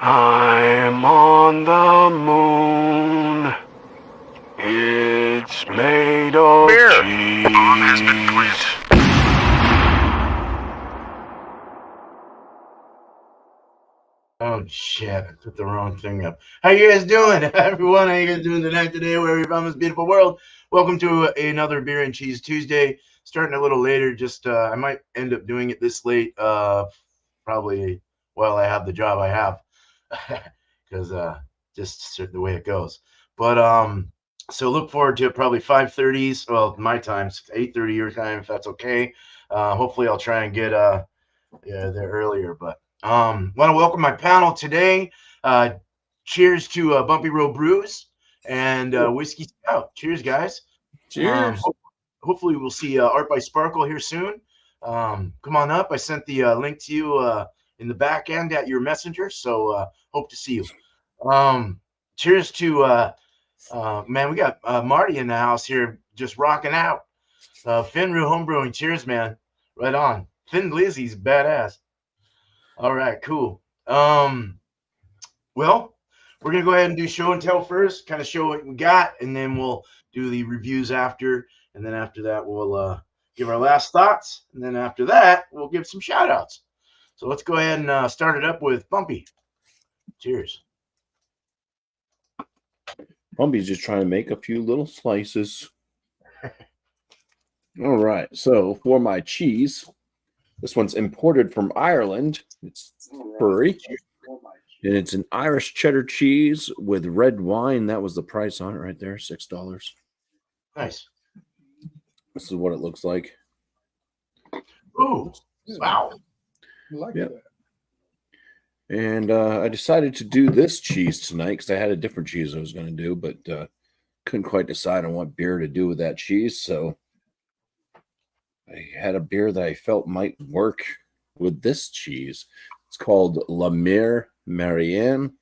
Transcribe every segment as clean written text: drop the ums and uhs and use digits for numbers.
I'm on the moon. It's made of cheese. Oh shit, I put the wrong thing up. How you guys doing, everyone? How you guys doing tonight, today, wherever you're from this beautiful world? Welcome to another Beer and Cheese Tuesday. Starting a little later, just I might end up doing it this late, probably while I have the job I have. Because just the way it goes. But so look forward to it, probably 5:30s. Well, my time, 8:30 your time, if that's okay. Hopefully, I'll try and get there earlier. But want to welcome my panel today. Cheers to Bumpy Road Brews and Whiskey Scout. Cheers, guys. Cheers. Hopefully, we'll see Art by Sparkle here soon. Come on up. I sent the link to you in the back end at your messenger, so hope to see you. Cheers to man, we got Marty in the house here just rocking out. Finru Homebrewing, cheers, man. Right on. Thin Lizzy's badass. All right, cool. Well, we're gonna go ahead and do show and tell first, kind of show what we got, and then we'll do the reviews after, and then after that we'll give our last thoughts, and then after that we'll give some shout outs. So let's go ahead and start it up with Bumpy. Cheers. Bumpy's just trying to make a few little slices. All right. So for my cheese, this one's imported from Ireland. It's Brewery. And it's an Irish cheddar cheese with red wine. That was the price on it right there, $6. Nice. This is what it looks like. Ooh, wow. I like Yep. that. And I decided to do this cheese tonight because I had a different cheese I was going to do, but couldn't quite decide on what beer to do with that cheese. So I had a beer that I felt might work with this cheese. It's called La Mere Marianne.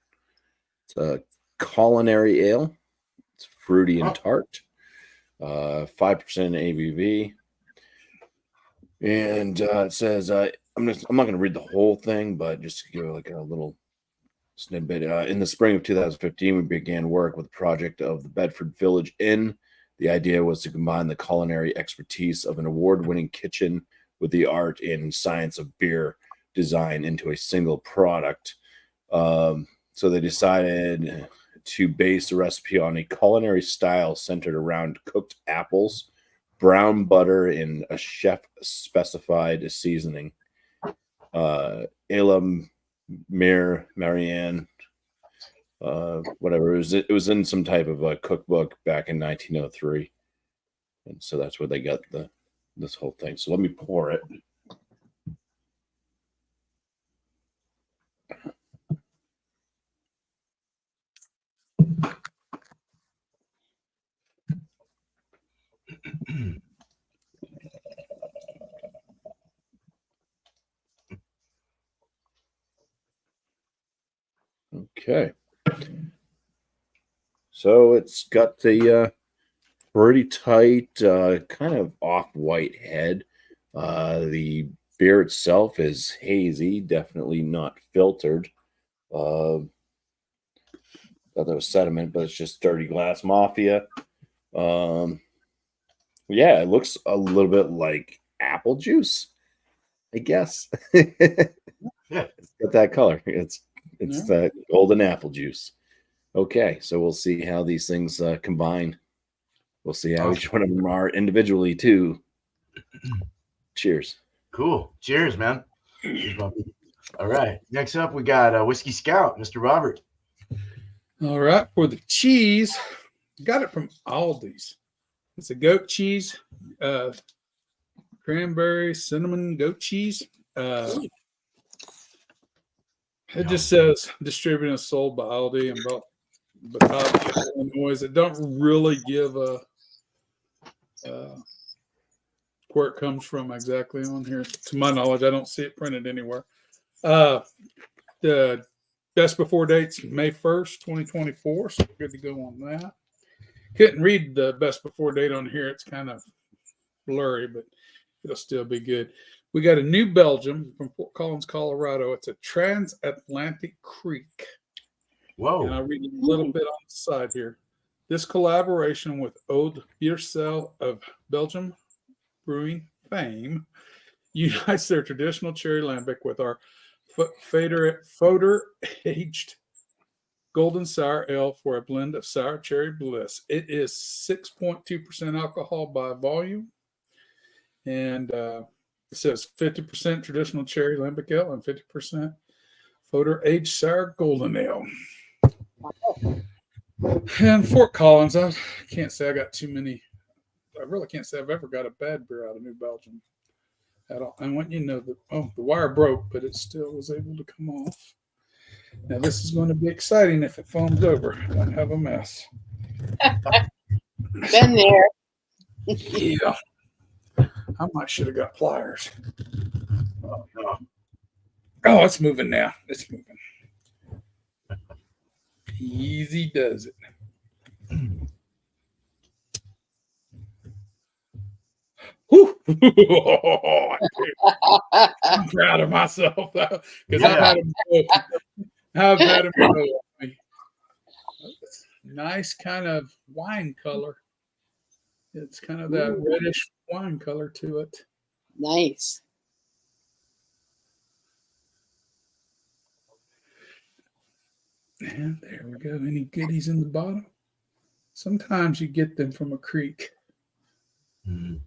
It's a culinary ale. It's fruity and tart. 5% ABV. And it says, I'm not going to read the whole thing, but just to give like a little snippet. In the spring of 2015, we began work with the project of the Bedford Village Inn. The idea was to combine the culinary expertise of an award-winning kitchen with the art and science of beer design into a single product. So they decided to base the recipe on a culinary style centered around cooked apples, brown butter, and a chef-specified seasoning. Elam Mir Marianne, whatever it was in some type of a cookbook back in 1903, and so that's where they got this whole thing. So let me pour it. Okay. So it's got the pretty tight, kind of off-white head. The beer itself is hazy, definitely not filtered. Thought that was sediment, but it's just dirty glass mafia. Yeah, it looks a little bit like apple juice, I guess. Yeah. It's got that color. It's that golden apple juice. Okay, so we'll see how these things combine. We'll see how each one of them are individually too. Cheers. Cool. Cheers, man. Cheers, Bumpy. All right. Next up, we got Whiskey Scout, Mr. Robert. All right, for the cheese, got it from Aldi's. It's a goat cheese, cranberry, cinnamon goat cheese. It just says distributed and sold by Aldi and Bumpy, Illinois. It don't really give a where it comes from exactly on here. To my knowledge, I don't see it printed anywhere. The best before date's May 1st, 2024. So good to go on that. Couldn't read the best before date on here. It's kind of blurry, but it'll still be good. We got a New Belgium from Fort Collins, Colorado. It's a transatlantic creek. Whoa. And I'll read a little bit on the side here. This collaboration with Ode Biercel of Belgium brewing fame unites their traditional cherry lambic with our Foder aged golden sour ale for a blend of sour cherry bliss. It is 6.2% alcohol by volume. And it says 50% traditional cherry lambic ale and 50% Foder aged sour golden ale. And Fort Collins, I can't say I got too many. I really can't say I've ever got a bad beer out of New Belgium at all. I want you to know that, the wire broke, but it still was able to come off. Now, this is going to be exciting if it foams over. I don't have a mess. Been there. Yeah. I might should have got pliers. Oh, it's moving now. It's moving. Easy does it. Whew. I'm proud of myself because I've had them go. Nice kind of wine color. It's kind of that reddish wine color to it. Nice. And there we go. Any goodies in the bottom? Sometimes you get them from a creek. Mm.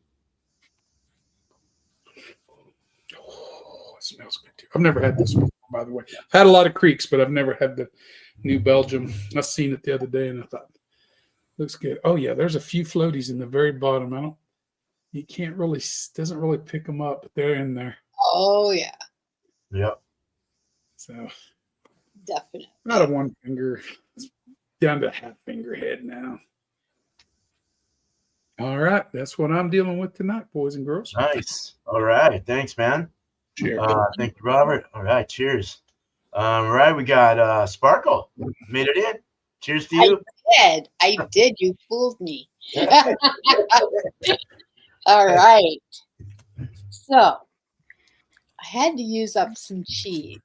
Oh, it smells good too. I've never had this before, by the way. I've had a lot of creeks, but I've never had the New Belgium. I seen it the other day and I thought, looks good. Oh yeah, there's a few floaties in the very bottom. You can't really, doesn't really pick them up, but they're in there. Oh yeah. Yep. So definitely. Not a one finger. It's down to a half finger head now. All right. That's what I'm dealing with tonight, boys and girls. Nice. All right. Thanks, man. Cheers. Thank you, Robert. All right. Cheers. All right. We got Sparkle. Made it in. Cheers to you. I did. You fooled me. All right. So I had to use up some cheese.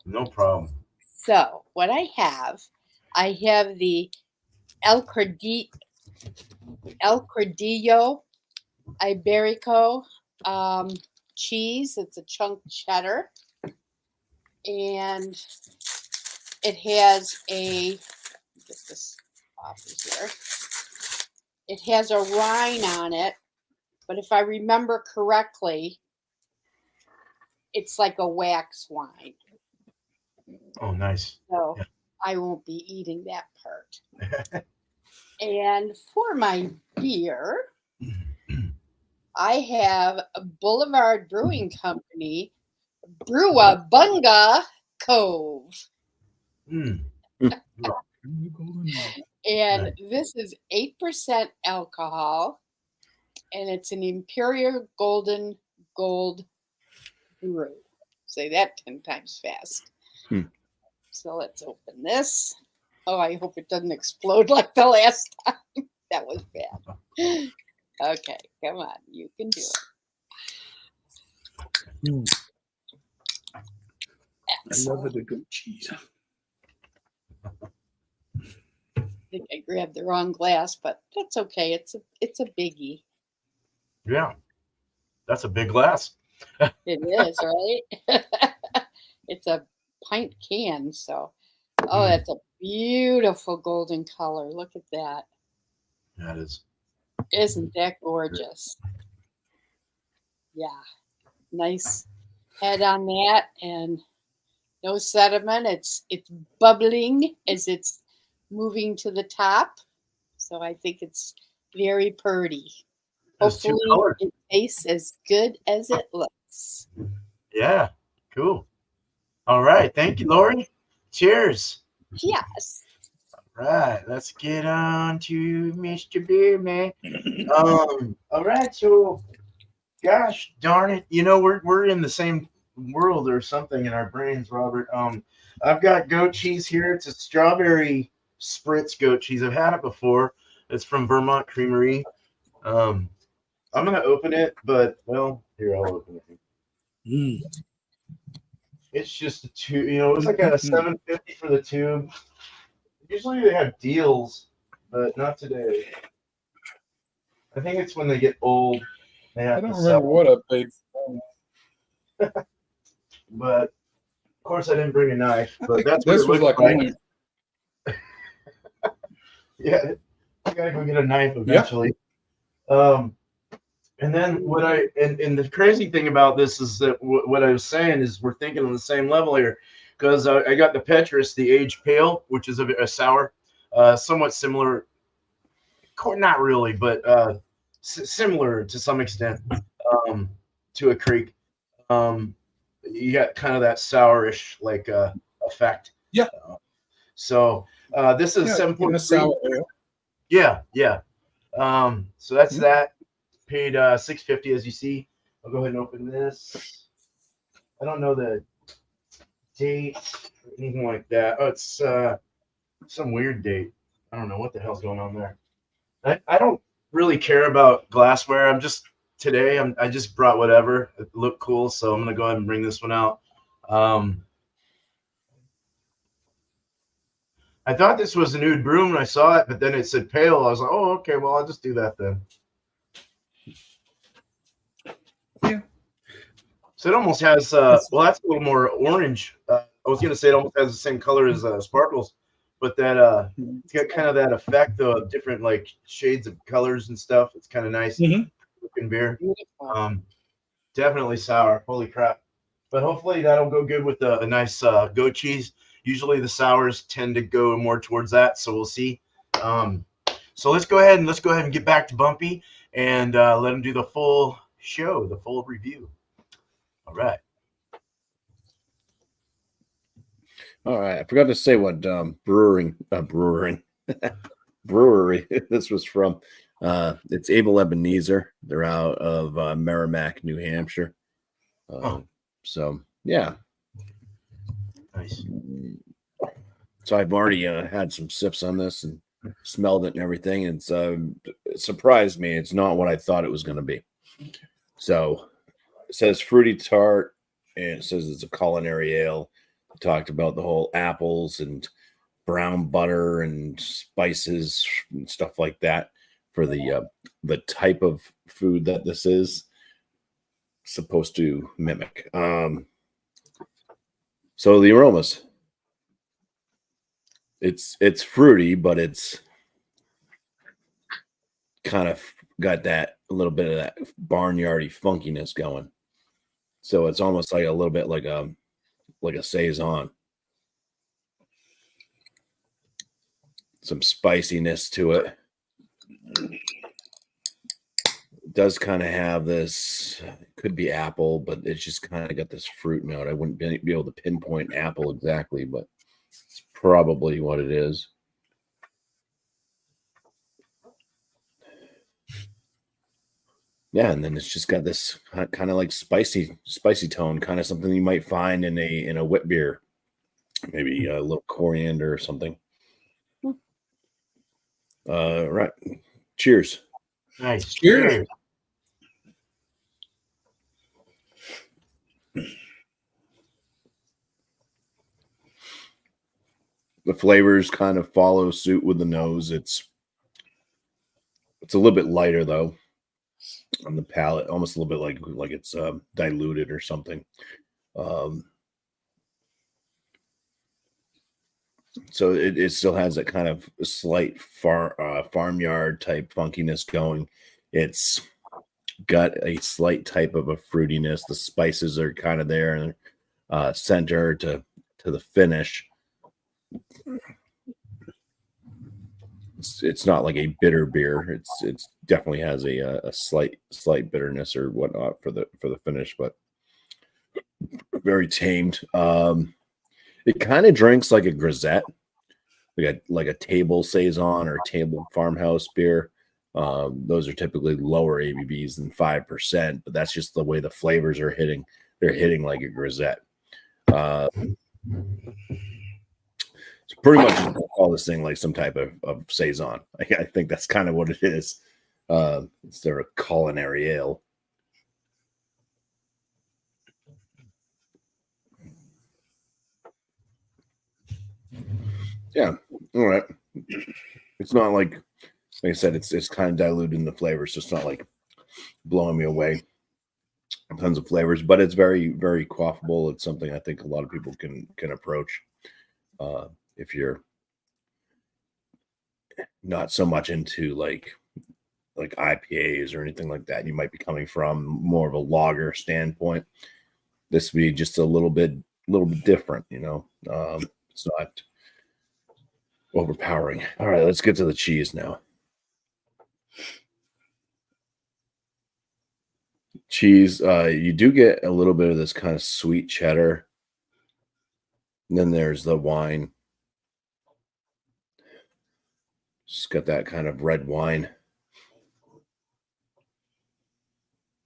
No problem. So what I have the El Cordillo Iberico cheese. It's a chunk cheddar. And it has get this off of here. It has a rind on it, but if I remember correctly, it's like a wax wine. Oh, nice. So yeah. I won't be eating that part. And for my beer, I have a Boulevard Brewing Company Brewabunga Cove. Mm. And this is 8% alcohol, and it's an Imperial Golden Gold brew. Say that 10 times fast. So let's open this. Oh, I hope it doesn't explode like the last time. That was bad. Okay, come on. You can do it. I love the good cheese. I think I grabbed the wrong glass, but that's okay. It's a biggie. Yeah, that's a big glass. It is, right? It's a pint can, so. Oh, that's a beautiful golden color. Look at that. Yeah, it is. Isn't that gorgeous? Yeah. Nice head on that, and no sediment. It's bubbling as it's moving to the top. So I think it's very pretty. Hopefully it tastes as good as it looks. Yeah, cool. All right. Thank you, Lori. Cheers. Yes. right, let's get on to Mr. Beer Man. All right, so gosh darn it, we're in the same world or something in our brains, Robert. I've got goat cheese here. It's a strawberry spritz goat cheese. I've had it before. It's from Vermont Creamery. I'm gonna open it, but well, here I'll open it. It's just a tube, it's like a $7.50 for the tube. Usually they have deals, but not today. I think it's when they get old. They have I don't to remember sell. what I paid. But of course, I didn't bring a knife. But that's what This it was looks like like. only. Yeah, I gotta go get a knife eventually. And then and the crazy thing about this is that what I was saying is we're thinking on the same level here, because I got the Petrus, the aged pale, which is a sour, somewhat similar, not really, but similar to some extent to a creek. You got kind of that sourish like effect. Yeah. So this is 7.3. sour ale. Yeah. So that's that. Paid $6.50 as you see. I'll go ahead and open this. I don't know the date or anything like that. Oh, it's some weird date. I don't know what the hell's going on there. I don't really care about glassware. I just brought whatever. It looked cool, so I'm gonna go ahead and bring this one out. I thought this was a nude brew when I saw it, but then it said pale. I was like, oh, okay, well, I'll just do that then. Yeah. So it almost has, that's a little more orange. I was going to say it almost has the same color as Sparkles, but that it's got kind of that effect of different like shades of colors and stuff. It's kind of nice looking beer. Definitely sour. Holy crap. But hopefully that'll go good with a nice goat cheese. Usually the sours tend to go more towards that, so we'll see. So let's go ahead and get back to Bumpy and let him do the full show, the full review. All right. I forgot to say what brewery this was from. It's Abel Ebenezer. They're out of Merrimack, New Hampshire. So yeah. Nice. So I've already had some sips on this and smelled it and everything. And it surprised me. It's not what I thought it was going to be. So it says fruity tart, and it says it's a culinary ale. It talked about the whole apples and brown butter and spices and stuff like that for the type of food that this is supposed to mimic. So the aromas, it's fruity, but it's kind of got that a little bit of that barnyardy funkiness going. So it's almost like a little bit like a saison. Some spiciness to it. It does kind of have this, could be apple, but it's just kind of got this fruit note. I wouldn't be able to pinpoint apple exactly, but it's probably what it is. Yeah, and then it's just got this kind of like spicy tone, kind of something you might find in a wit beer, maybe a little coriander or something. Right. Cheers. Nice. Cheers. The flavors kind of follow suit with the nose. It's a little bit lighter though on the palate, almost a little bit like it's diluted or something. So it still has that kind of slight farmyard type funkiness going. It's got a slight type of a fruitiness. The spices are kind of there and center to the finish. It's not like a bitter beer. It's definitely has a slight bitterness or whatnot for the finish, but very tamed. It kind of drinks like a grisette. like a table saison or a table farmhouse beer. Those are typically lower ABVs than 5%, but that's just the way the flavors are hitting. They're hitting like a grisette. So pretty much just call this thing like some type of saison. I think that's kind of what it is. It's their culinary ale. Yeah. All right. It's not like I said, it's kind of diluted in the flavors. So it's not like blowing me away. Tons of flavors, but it's very, very quaffable. It's something I think a lot of people can approach. If you're not so much into like IPAs or anything like that, you might be coming from more of a lager standpoint. This would be just a little bit different, you know. It's not overpowering. All right, let's get to the cheese now. Cheese, you do get a little bit of this kind of sweet cheddar. And then there's the wine. Just got that kind of red wine.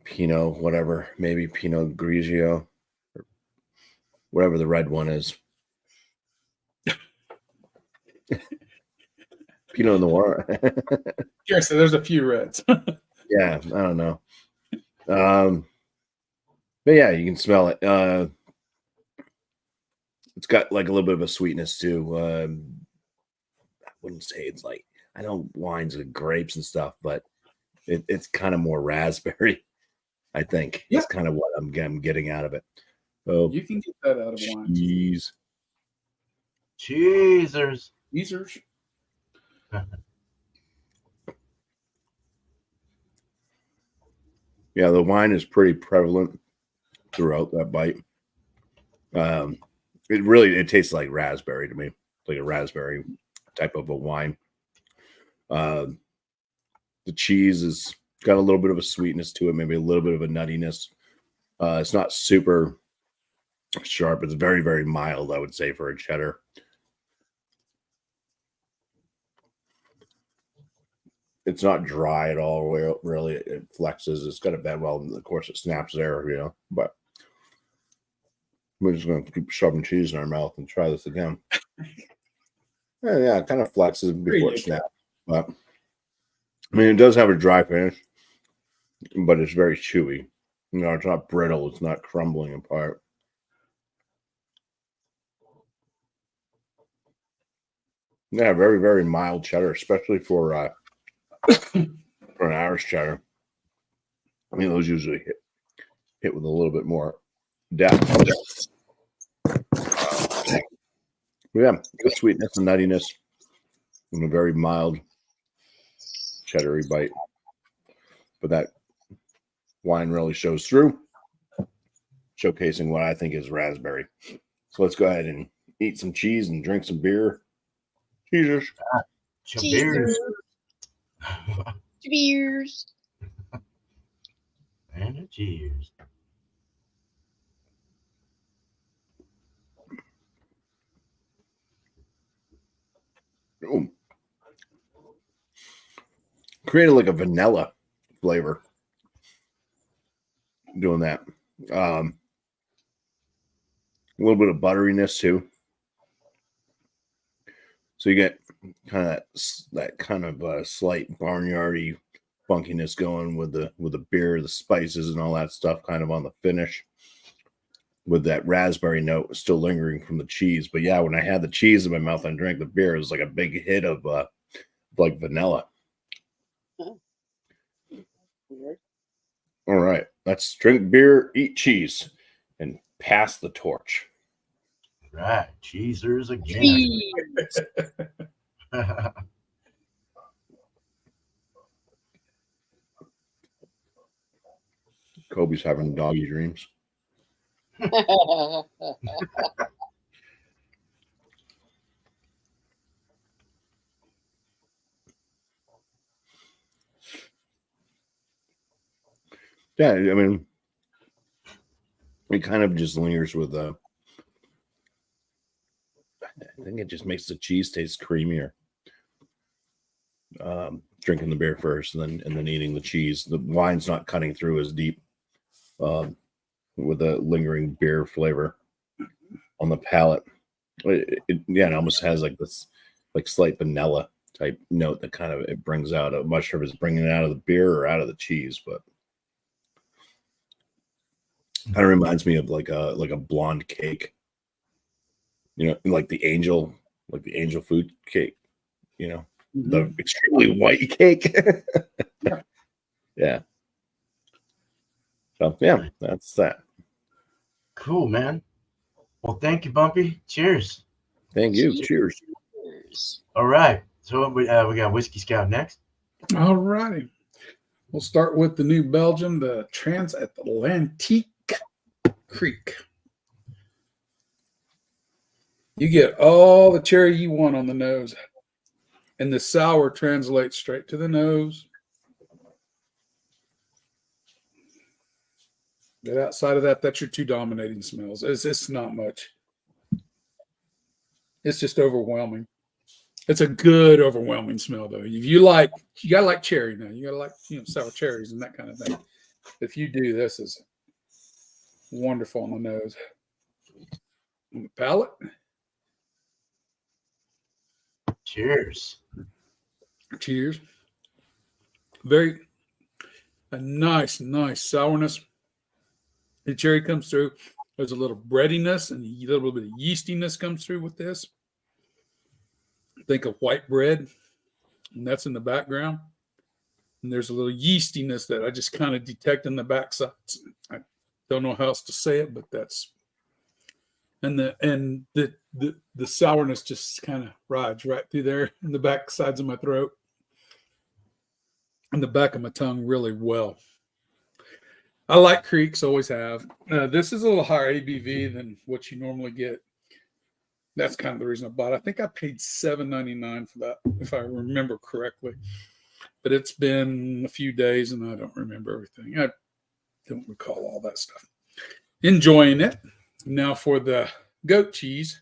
Pinot, whatever, maybe Pinot Grigio, or whatever the red one is. Pinot Noir. Here, so there's a few reds. Yeah, I don't know. But yeah, you can smell it. It's got like a little bit of a sweetness too. I wouldn't say it's like, I know wines with grapes and stuff, but it's kind of more raspberry. I think Yeah. That's kind of what I'm getting out of it. So You can get that out of wine. cheese. Cheesers. Teasers. Yeah, the wine is pretty prevalent throughout that bite. It tastes like raspberry to me, like a raspberry type of a wine. The cheese has got a little bit of a sweetness to it, maybe a little bit of a nuttiness. It's not super sharp. It's very, very mild, I would say, for a cheddar. It's not dry at all, really. It flexes. It's got a bed. Well, of course, it snaps there, you know, but we're just going to keep shoving cheese in our mouth and try this again. Yeah, it kind of flexes before it snaps. But I mean, it does have a dry finish, but it's very chewy. You know, it's not brittle. It's not crumbling apart. Yeah, very, very mild cheddar, especially for an Irish cheddar. I mean, those usually hit with a little bit more depth. Yeah, the sweetness and nuttiness and a very mild cheddary bite. But that wine really shows through, showcasing what I think is raspberry. So let's go ahead and eat some cheese and drink some beer. Cheers. Cheers. Cheers. And a cheers. Ooh. Created like a vanilla flavor doing that. A little bit of butteriness too. So you get kind of that kind of slight barnyardy funkiness going with the beer, the spices, and all that stuff, kind of on the finish. With that raspberry note still lingering from the cheese. But yeah, when I had the cheese in my mouth and drank the beer, it was like a big hit of like vanilla. Weird. All right, let's drink beer, eat cheese, and pass the torch. Right. Cheesers again. Cheese. Kobe's having doggy dreams. Yeah, I mean, it kind of just lingers with I think it just makes the cheese taste creamier. Drinking the beer first and then eating the cheese. The wine's not cutting through as deep with a lingering beer flavor on the palate. It almost has like this like slight vanilla type note that kind of it brings out. I'm not sure if it's bringing it out of the beer or out of the cheese, but kind of reminds me of like a blonde cake. You know, like the angel food cake, you know, the extremely white cake. Yeah. So yeah, that's that. Cool, man. Well, thank you, Bumpy. Cheers. Thank you. Cheers. All right. So we got Whiskey Scout next. All righty. We'll start with the New Belgium, the Transatlantique Creek. You get all the cherry you want on the nose, and the sour translates straight to the nose. But outside of that, that's your two dominating smells. It's not much. It's just overwhelming. It's a good overwhelming smell, though. If you gotta like cherry now. You gotta like sour cherries and that kind of thing. If you do, this is wonderful on the nose. On the palate. Cheers. Cheers. A nice sourness. The cherry comes through. There's a little breadiness and a little bit of yeastiness comes through with this. Think of white bread, and that's in the background. And there's a little yeastiness that I just kind of detect in the backside. I don't know how else to say it, but that's and the sourness just kind of rides right through there in the back sides of my throat and the back of my tongue really well. I like creeks, always have. This is a little higher ABV than what you normally get. That's kind of the reason I bought it. I think I paid $7.99 for that, if I remember correctly. But it's been a few days, and I don't remember everything. I don't recall all that stuff. Enjoying it. Now for the goat cheese.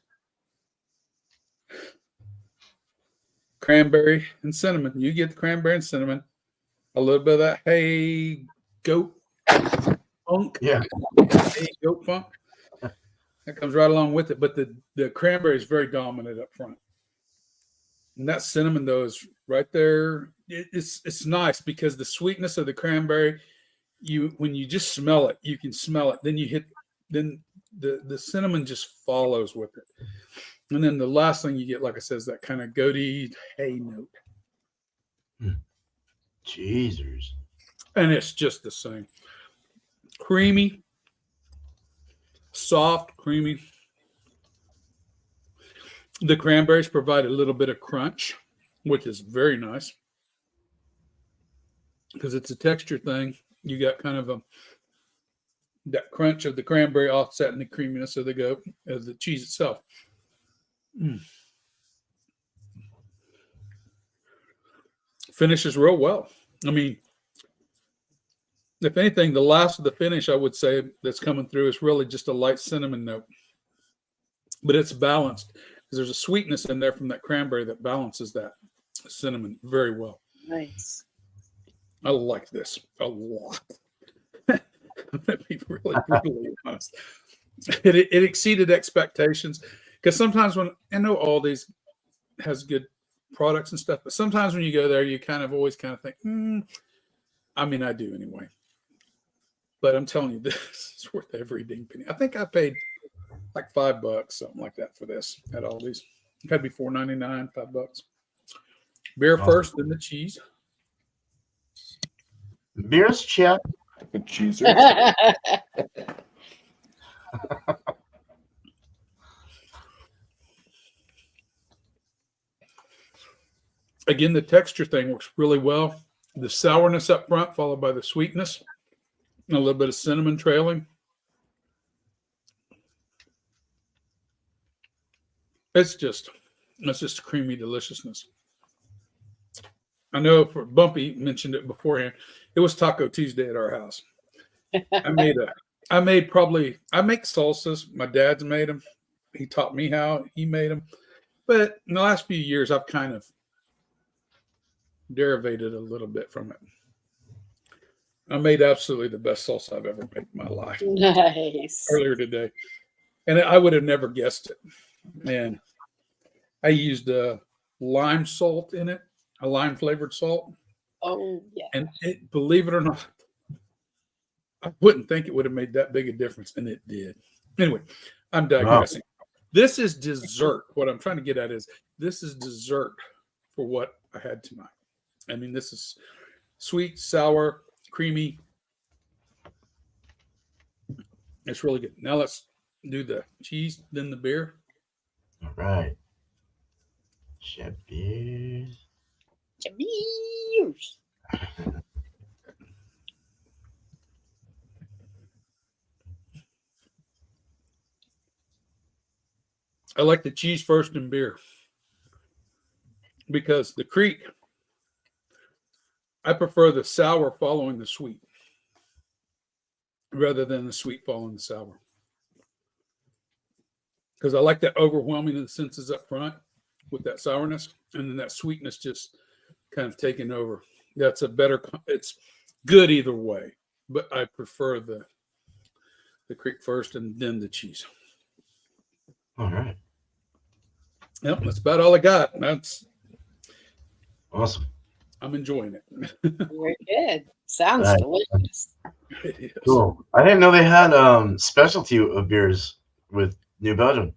Cranberry and cinnamon. You get the cranberry and cinnamon. A little bit of that hey goat funk. Yeah. Hey goat funk. That comes right along with it. But the cranberry is very dominant up front. And that cinnamon, though, is right there. It's nice because the sweetness of the cranberry, when you just smell it, you can smell it. Then the cinnamon just follows with it. And then the last thing you get, like I said, is that kind of goaty hay note. Jeezers. And it's just the same. Creamy. Soft, creamy. The cranberries provide a little bit of crunch, which is very nice. Because it's a texture thing. You got kind of that crunch of the cranberry offsetting the creaminess of the cheese itself. Finishes real well. I mean, if anything, the last of the finish, I would say, that's coming through is really just a light cinnamon note. But it's balanced because there's a sweetness in there from that cranberry that balances that cinnamon very well. Nice. I like this a lot. I'm going to be really brutally honest. It exceeded expectations because sometimes when I know Aldi's has good products and stuff, but sometimes when you go there, you kind of always kind of think, I mean, I do anyway. But I'm telling you, this is worth every ding penny. I think I paid like $5, something like that, for this at Aldi's. It had to be $4.99, $5. Beer first, then the cheese. Beer's check. Cheese. Again, the texture thing works really well. The sourness up front, followed by the sweetness, and a little bit of cinnamon trailing. It's just creamy deliciousness. I know for Bumpy mentioned it beforehand. It was Taco Tuesday at our house. I make salsas. My dad's made them. He taught me how he made them. But in the last few years, I've kind of derivated a little bit from it. I made absolutely the best salsa I've ever made in my life Nice. earlier today. And I would have never guessed it. And I used lime salt in it, a lime flavored salt. Oh, yeah. And believe it or not, I wouldn't think it would have made that big a difference. And it did. Anyway, I'm digressing. This is dessert. What I'm trying to get at is this is dessert for what I had tonight. I mean, this is sweet, sour, creamy. It's really good. Now let's do the cheese, then the beer. All right. Chadeo. Cheers. I like the cheese first and beer because the Creek, I prefer the sour following the sweet rather than the sweet following the sour. Because I like that overwhelming of the senses up front with that sourness, and then that sweetness just kind of taking over. That's a better, it's good either way, but I prefer the Creek first and then the cheese. All right. Yep, that's about all I got. That's Awesome. I'm enjoying it. Very good. Sounds Right. delicious. It is. Cool. I didn't know they had specialty of beers with New Belgium.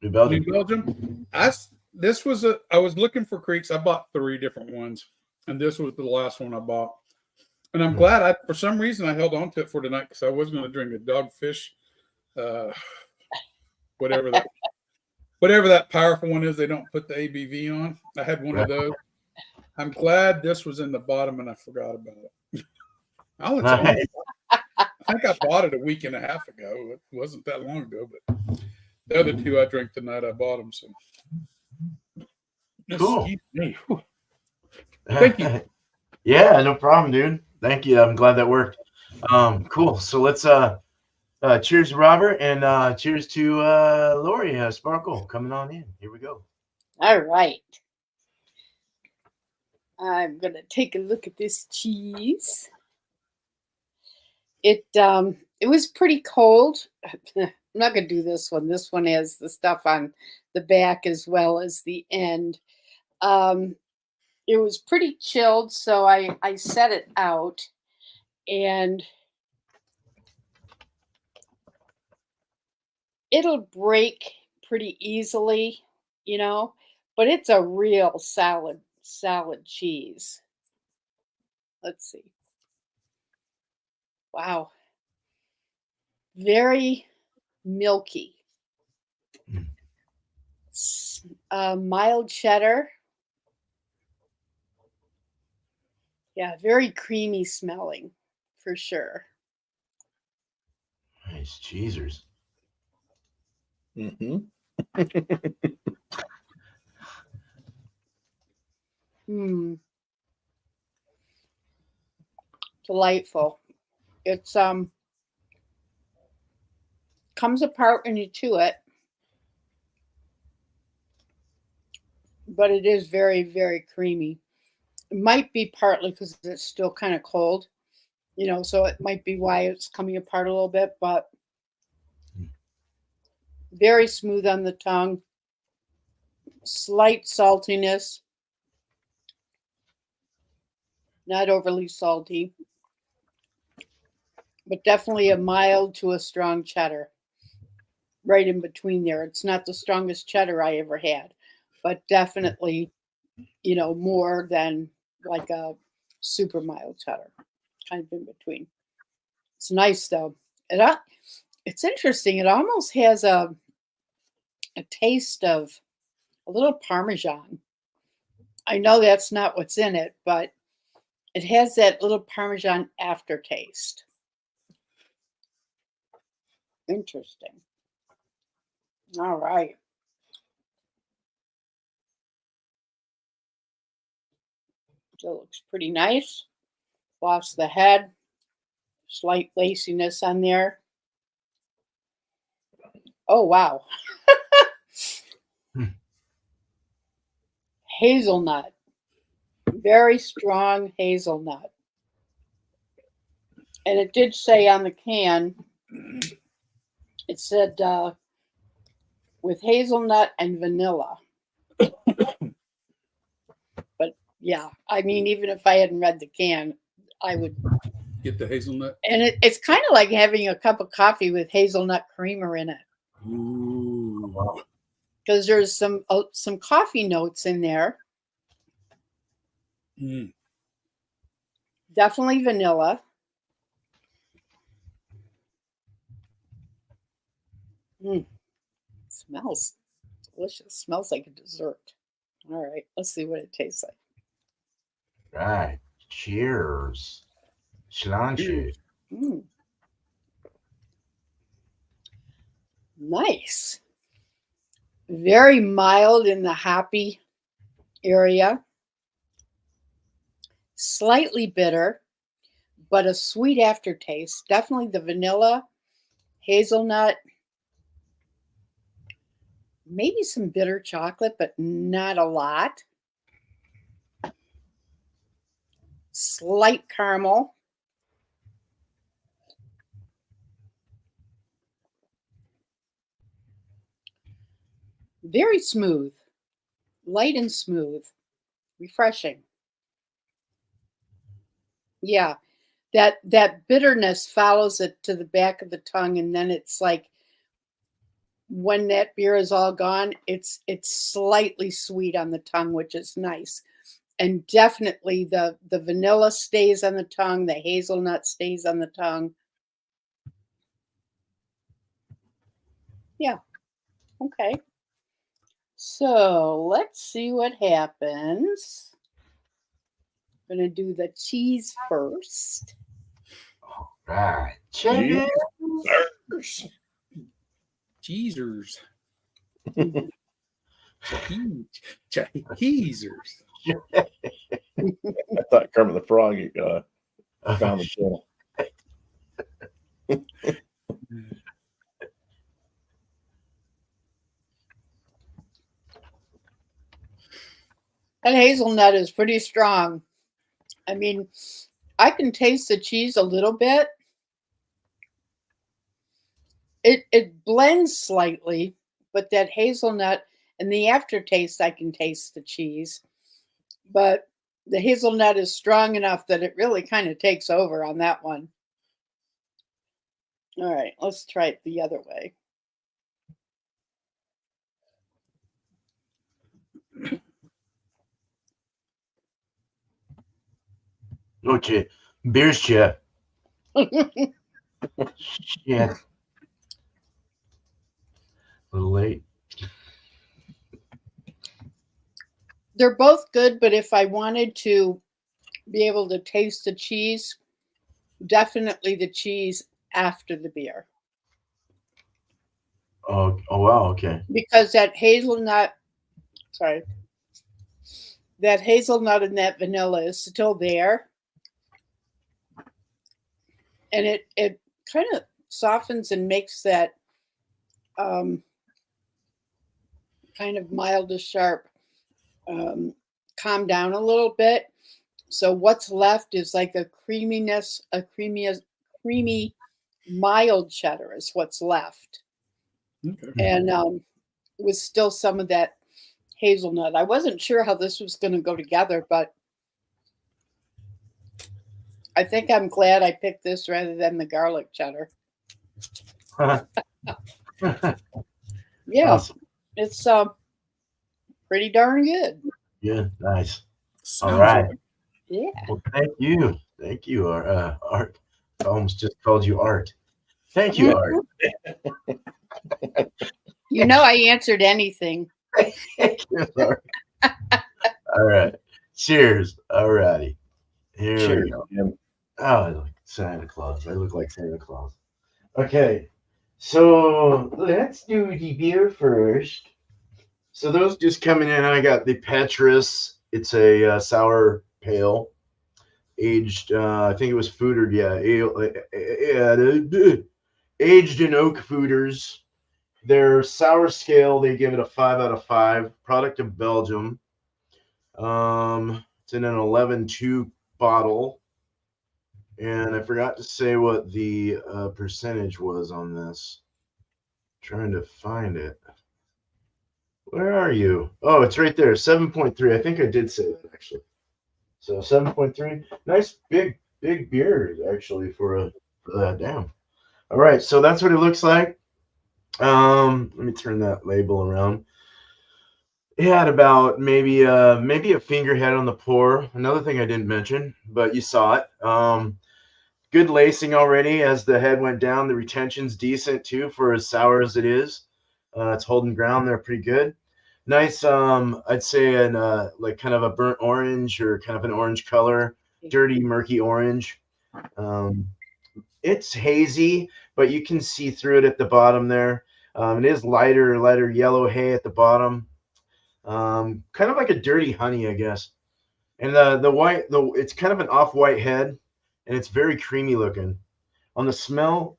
New Belgium. New Belgium. I was looking for Creeks. I bought 3 different ones, and this was the last one I bought. And I'm glad for some reason I held on to it for tonight because I was going to drink a dogfish, whatever that powerful one is. They don't put the ABV on. I had one of those. I'm glad this was in the bottom and I forgot about it. Nice. I think I bought it a week and a half ago. It wasn't that long ago, but the other 2 I drank tonight, I bought them. So Cool. Excuse me. Whew. Thank you. Yeah, no problem, dude. Thank you. I'm glad that worked. Cool. So let's cheers to Robert and cheers to Lori Sparkle coming on in. Here we go. All right. I'm going to take a look at this cheese. It was pretty cold. I'm not going to do this one. This one has the stuff on the back as well as the end. It was pretty chilled, so I set it out, and it'll break pretty easily, but it's a real salad cheese. Let's see. Wow. Very milky. Mild cheddar. Yeah, very creamy smelling for sure. Nice cheesers. Mm-hmm. Delightful. It's comes apart when you chew it, but it is very, very creamy. It might be partly because it's still kind of cold, so it might be why it's coming apart a little bit, but very smooth on the tongue, slight saltiness, not overly salty, but definitely a mild to a strong cheddar right in between there. It's not the strongest cheddar I ever had, but definitely, more than like a super mild cheddar, kind of in between. It's nice though. It's interesting. It almost has a taste of a little Parmesan. I know that's not what's in it, but it has that little Parmesan aftertaste. Interesting. All right. So it looks pretty nice. Lost the head. Slight laciness on there. Oh, wow. Hazelnut. Very strong hazelnut. And it did say on the can, it said with hazelnut and vanilla. But yeah, I mean, even if I hadn't read the can, I would Get the hazelnut. And it's kind of like having a cup of coffee with hazelnut creamer in it, Ooh. because there's some coffee notes in there. Mm. Definitely vanilla. Smells delicious. Smells like a dessert. All right, let's see what it tastes like. Right. Cheers. Schlanche. Mm. Nice. Very mild in the hoppy area. Slightly bitter, but a sweet aftertaste. Definitely the vanilla, hazelnut, maybe some bitter chocolate, but not a lot. Slight caramel. Very smooth, light and smooth, refreshing. Yeah, that bitterness follows it to the back of the tongue, and then it's like when that beer is all gone, it's slightly sweet on the tongue, which is nice. And definitely the vanilla stays on the tongue, the hazelnut stays on the tongue. Yeah. Okay. So let's see what happens. I'm going to do the cheese first. Right. Cheers. Cheesers. Cheesers. I thought Kermit the Frog found the channel. That hazelnut is pretty strong. I mean, I can taste the cheese a little bit. It blends slightly, but that hazelnut and the aftertaste, I can taste the cheese. But the hazelnut is strong enough that it really kind of takes over on that one. All right, let's try it the other way. Okay. Beer's chat. Shit. A little late. They're both good, but if I wanted to be able to taste the cheese, definitely the cheese after the beer. Oh wow, okay. Because that hazelnut and that vanilla is still there. And it kind of softens and makes that kind of mild to sharp calm down a little bit. So what's left is like a creamy, mild cheddar is what's left. Okay. And with still some of that hazelnut. I wasn't sure how this was going to go together, but I think I'm glad I picked this rather than the garlic cheddar. Yeah, Awesome. it's pretty darn good. Yeah, nice. Sounds All right. like- Yeah. Well, thank you, Art. I almost just called you Art. Thank you, Art. You know, I answered anything. Thank you, Art. All right. Cheers. All righty. Here Cheers, we go. Jim. Oh, I look like Santa Claus. I look like Santa Claus. Okay. So let's do the beer first. So those just coming in, I got the Petrus. It's a sour pale, aged. I think it was foedered. Yeah, aged in oak foeders, Their sour scale, they give it a 5 out of 5. Product of Belgium. It's in an 11.2 bottle. And I forgot to say what the percentage was on this. Trying to find it. Where are you? Oh, it's right there. 7.3. I think I did say that actually. So 7.3. Nice big beer actually for that. Damn. All right, so that's what it looks like. Let me turn that label around. It had about maybe a finger head on the pour. Another thing I didn't mention, but you saw it. Good lacing already as the head went down. The retention's decent too for as sour as it is. It's holding ground there pretty good. Nice, I'd say an like kind of a burnt orange or kind of an orange color, dirty, murky orange. It's hazy, but you can see through it at the bottom there. It is lighter yellow hay at the bottom. Kind of like a dirty honey, I guess. And the white, it's kind of an off-white head, and it's very creamy looking. On the smell,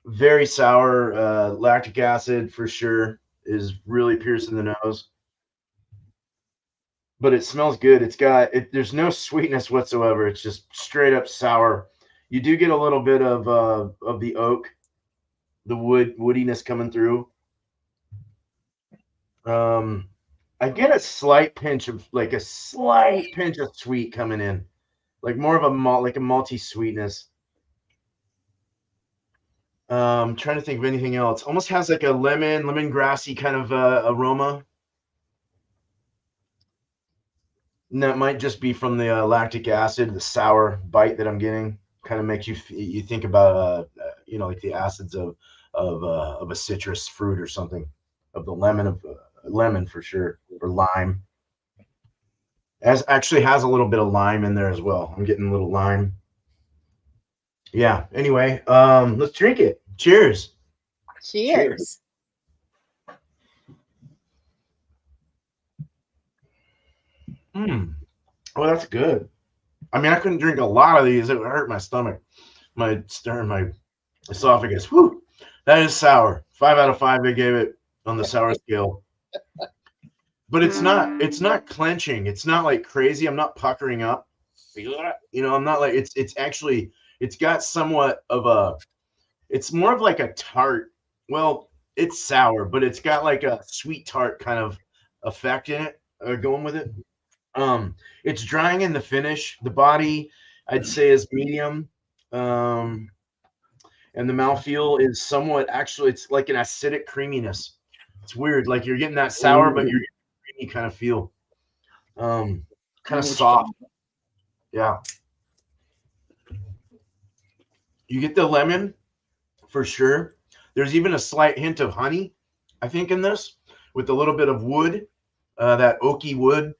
very sour. Lactic acid for sure is really piercing the nose. But it smells good. There's no sweetness whatsoever. It's just straight up sour. You do get a little bit of the oak, the woodiness coming through. I get a slight pinch of sweet coming in, like more of a malt, like a malty sweetness. Trying to think of anything else. Almost has like a lemongrassy kind of aroma. And that might just be from the lactic acid, the sour bite that I'm getting. Kind of makes you think about like the acids of a citrus fruit or something, of the lemon for sure, or lime. Actually has a little bit of lime in there as well. I'm getting a little lime. Yeah. Anyway, let's drink it. Cheers. Cheers. Oh, that's good. I mean, I couldn't drink a lot of these. It would hurt my stomach, my esophagus. Whew. That is sour. 5 out of 5. They gave it on the sour scale. But it's not clenching. It's not like crazy. I'm not puckering up. I'm not like it's got somewhat of it's more of like a tart. Well, it's sour, but it's got like a sweet tart kind of effect in it, going with it. It's drying in the finish. The body, I'd say, is medium. And the mouthfeel is somewhat, actually, it's like an acidic creaminess. It's weird. Like you're getting that sour, but you're getting a creamy kind of feel. Kind of soft. Yeah. You get the lemon for sure. There's even a slight hint of honey, I think, in this, with a little bit of wood, that oaky wood.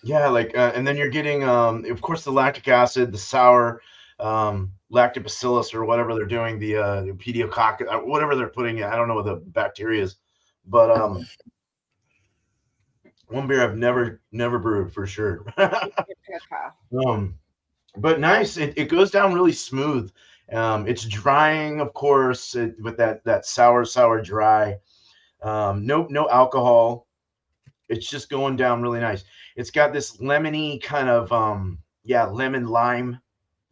Yeah, and then you're getting, of course, the lactic acid, the sour, lactobacillus or whatever they're doing, the pediococcus, whatever they're putting in. I don't know what the bacteria is, but one beer I've never brewed for sure. But nice. It goes down really smooth. It's drying, of course, with that sour dry. No alcohol. It's just going down really nice. It's got this lemony kind of lemon lime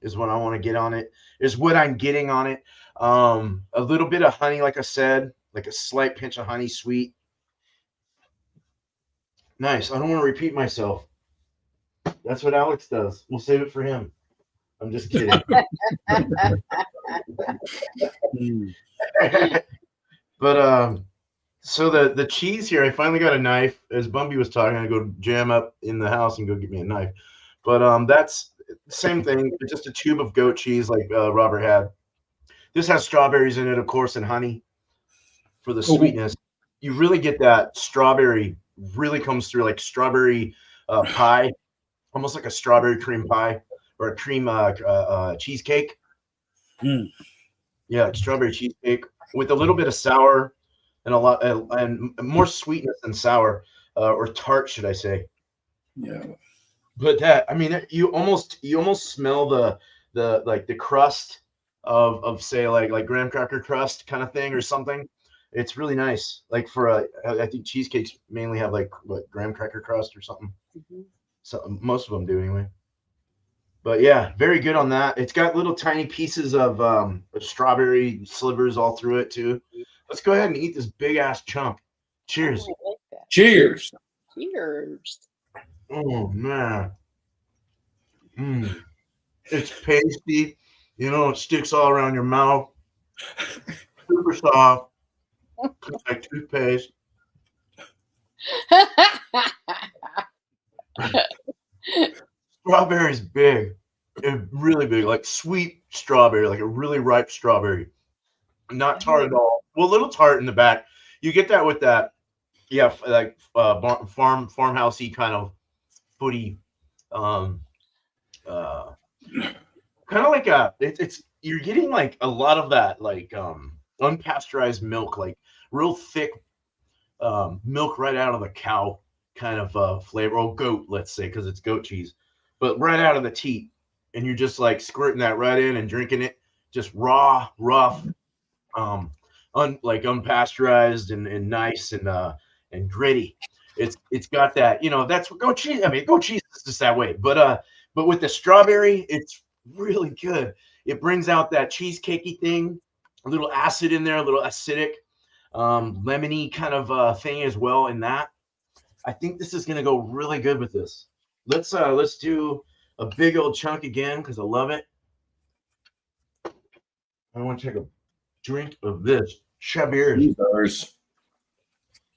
is what I want to get on it. Is what I'm getting on it. A little bit of honey, like I said, like a slight pinch of honey, sweet. Nice. I don't want to repeat myself. That's what Alex does. We'll save it for him. I'm just kidding. But so the cheese here, I finally got a knife. As Bumpy was talking, I go jam up in the house and go get me a knife. But that's the same thing. It's just a tube of goat cheese like Robert had. This has strawberries in it, of course, and honey for the sweetness. You really get that strawberry really comes through, like strawberry pie, almost like a strawberry cream pie or a cream cheesecake. Yeah, like strawberry cheesecake with a little bit of sour and a lot and more sweetness than sour or tart, should I say? Yeah. But that, I mean, you almost smell the crust of say like graham cracker crust kind of thing or something. It's really nice. Like for I think cheesecakes mainly have like what graham cracker crust or something. Mhm. So most of them do anyway. But yeah, very good on that. It's got little tiny pieces of strawberry slivers all through it too. Let's go ahead and eat this big ass chunk. Cheers. Oh, I like that. Cheers. Cheers. Oh man. Mm. It's pasty. You know, it sticks all around your mouth. Super soft. Like toothpaste. Strawberry's big. It's really big, like sweet strawberry, like a really ripe strawberry. Not tart at all. Well, a little tart in the back. You get that with that, yeah, like farmhousey kind of footy, um, uh, kind of like it's you're getting like a lot of that like unpasteurized milk, like real thick milk right out of the cow kind of flavor. Oh, goat, let's say, because it's goat cheese, but right out of the teat, and you're just like squirting that right in and drinking it, just raw, rough, like unpasteurized and nice and gritty. It's got that, you know, that's what goat cheese. I mean, goat cheese is just that way, but with the strawberry, it's really good. It brings out that cheesecakey thing, a little acid in there, a little acidic, lemony kind of thing as well in that. I think this is gonna go really good with this. Let's do a big old chunk again because I love it. I want to take a drink of this Chadeo. Cheers.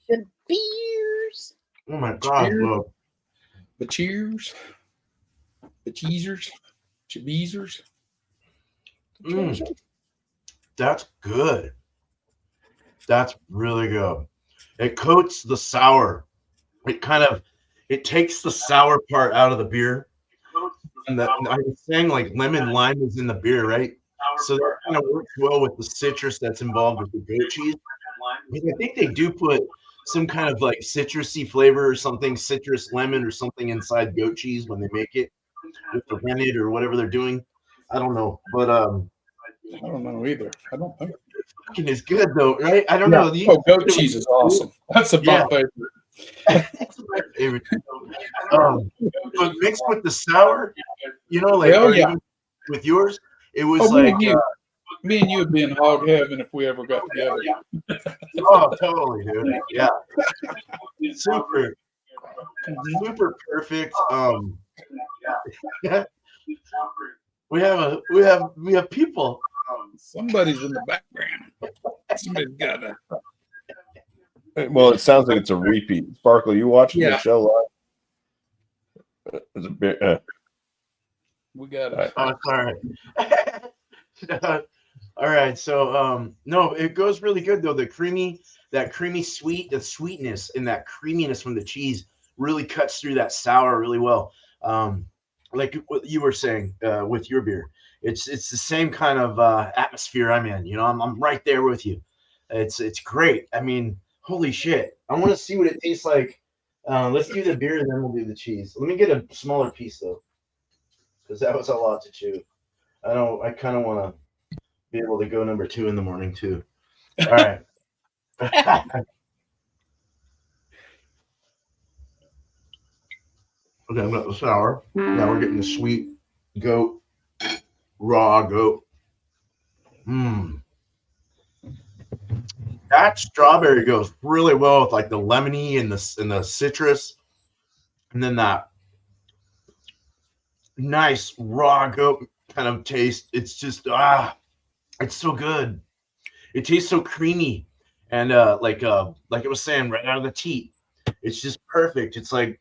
The beers. Oh my god, Cheers. bro. But cheers. The cheesers. Cheesers. That's good. That's really good. It coats the sour. It takes the sour part out of the beer. And I was saying like lemon lime is in the beer, right? So that kind of works well with the citrus that's involved with the goat cheese. I think they do put some kind of like citrusy flavor or something, citrus lemon or something inside goat cheese when they make it with the rennet or whatever they're doing. I don't know, but I don't know either. I don't think. fucking is good though, right? I don't know. Oh, goat cheese is awesome. That's a Yeah. my favorite. That's my favorite. But mixed with the sour, you know, like Hell or yeah. even with yours, it was Oh, like me and you would be in hog heaven if we ever got together. oh, totally, dude. Yeah, super perfect. We have people. Somebody's in the background. Somebody's got a. Well, it sounds like it's a repeat. Sparkle, you watching the show live? It's a bit. We got it. Oh, sorry. All right. So no, it goes really good though. That creamy sweet, the sweetness and that creaminess from the cheese really cuts through that sour really well. Like what you were saying with your beer, it's the same kind of atmosphere I'm in. You know, I'm right there with you. It's great. I mean, holy shit! I want to see what it tastes like. Let's do the beer and then we'll do the cheese. Let me get a smaller piece though, because that was a lot to chew. I kind of want to be able to go number 2 in the morning too. All right. Okay, I've got the sour. Now we're getting the sweet goat, raw goat. That strawberry goes really well with like the lemony and the citrus, and then that nice raw goat kind of taste. It's just it's so good. It tastes so creamy and like I was saying, right out of the teat. It's just perfect. It's like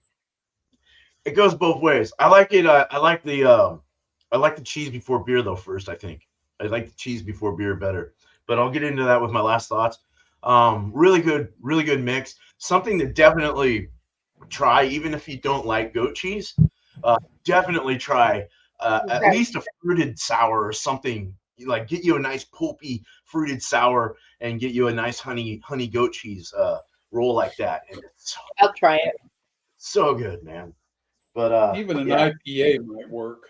it goes both ways. I like it. I like the cheese before beer though. First, I think I like the cheese before beer better. But I'll get into that with my last thoughts. Really good mix. Something to definitely try, even if you don't like goat cheese. Definitely try at least a fruited sour or something. Like get you a nice pulpy fruited sour and get you a nice honey goat cheese roll like that. And I'll try it. So good, man. But even an IPA might work.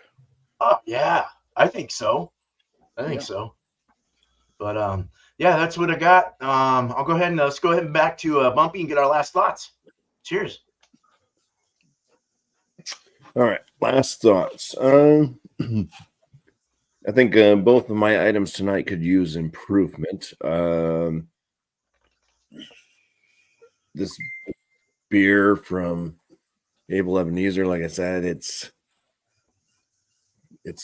Oh yeah, I think so. I think Yeah. so. But yeah, that's what I got. I'll go ahead and let's go ahead and back to Bumpy and get our last thoughts. Cheers. All right, last thoughts. I think both of my items tonight could use improvement. This beer from Abel Ebenezer, like I said, it's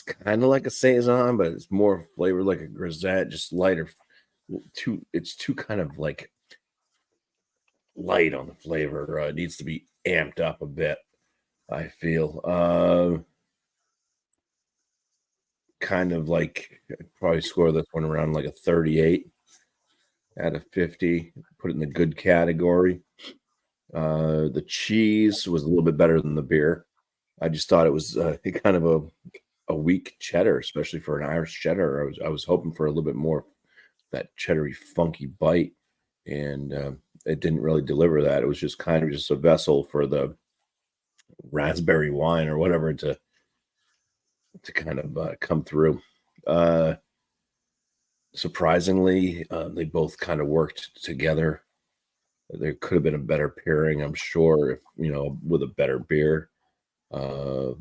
kind of like a saison, but it's more flavored like a grisette, just lighter. It's too kind of like light on the flavor. It needs to be amped up a bit, I feel. Kind of like I'd probably score this one around like a 38 out of 50. Put it in the good category. The cheese was a little bit better than the beer. I just thought it was kind of a weak cheddar, especially for an Irish cheddar. I was hoping for a little bit more that cheddary, funky bite, and it didn't really deliver that. It was just kind of just a vessel for the raspberry wine or whatever to kind of come through. Surprisingly, they both kind of worked together. There could have been a better pairing, I'm sure, if with a better beer. But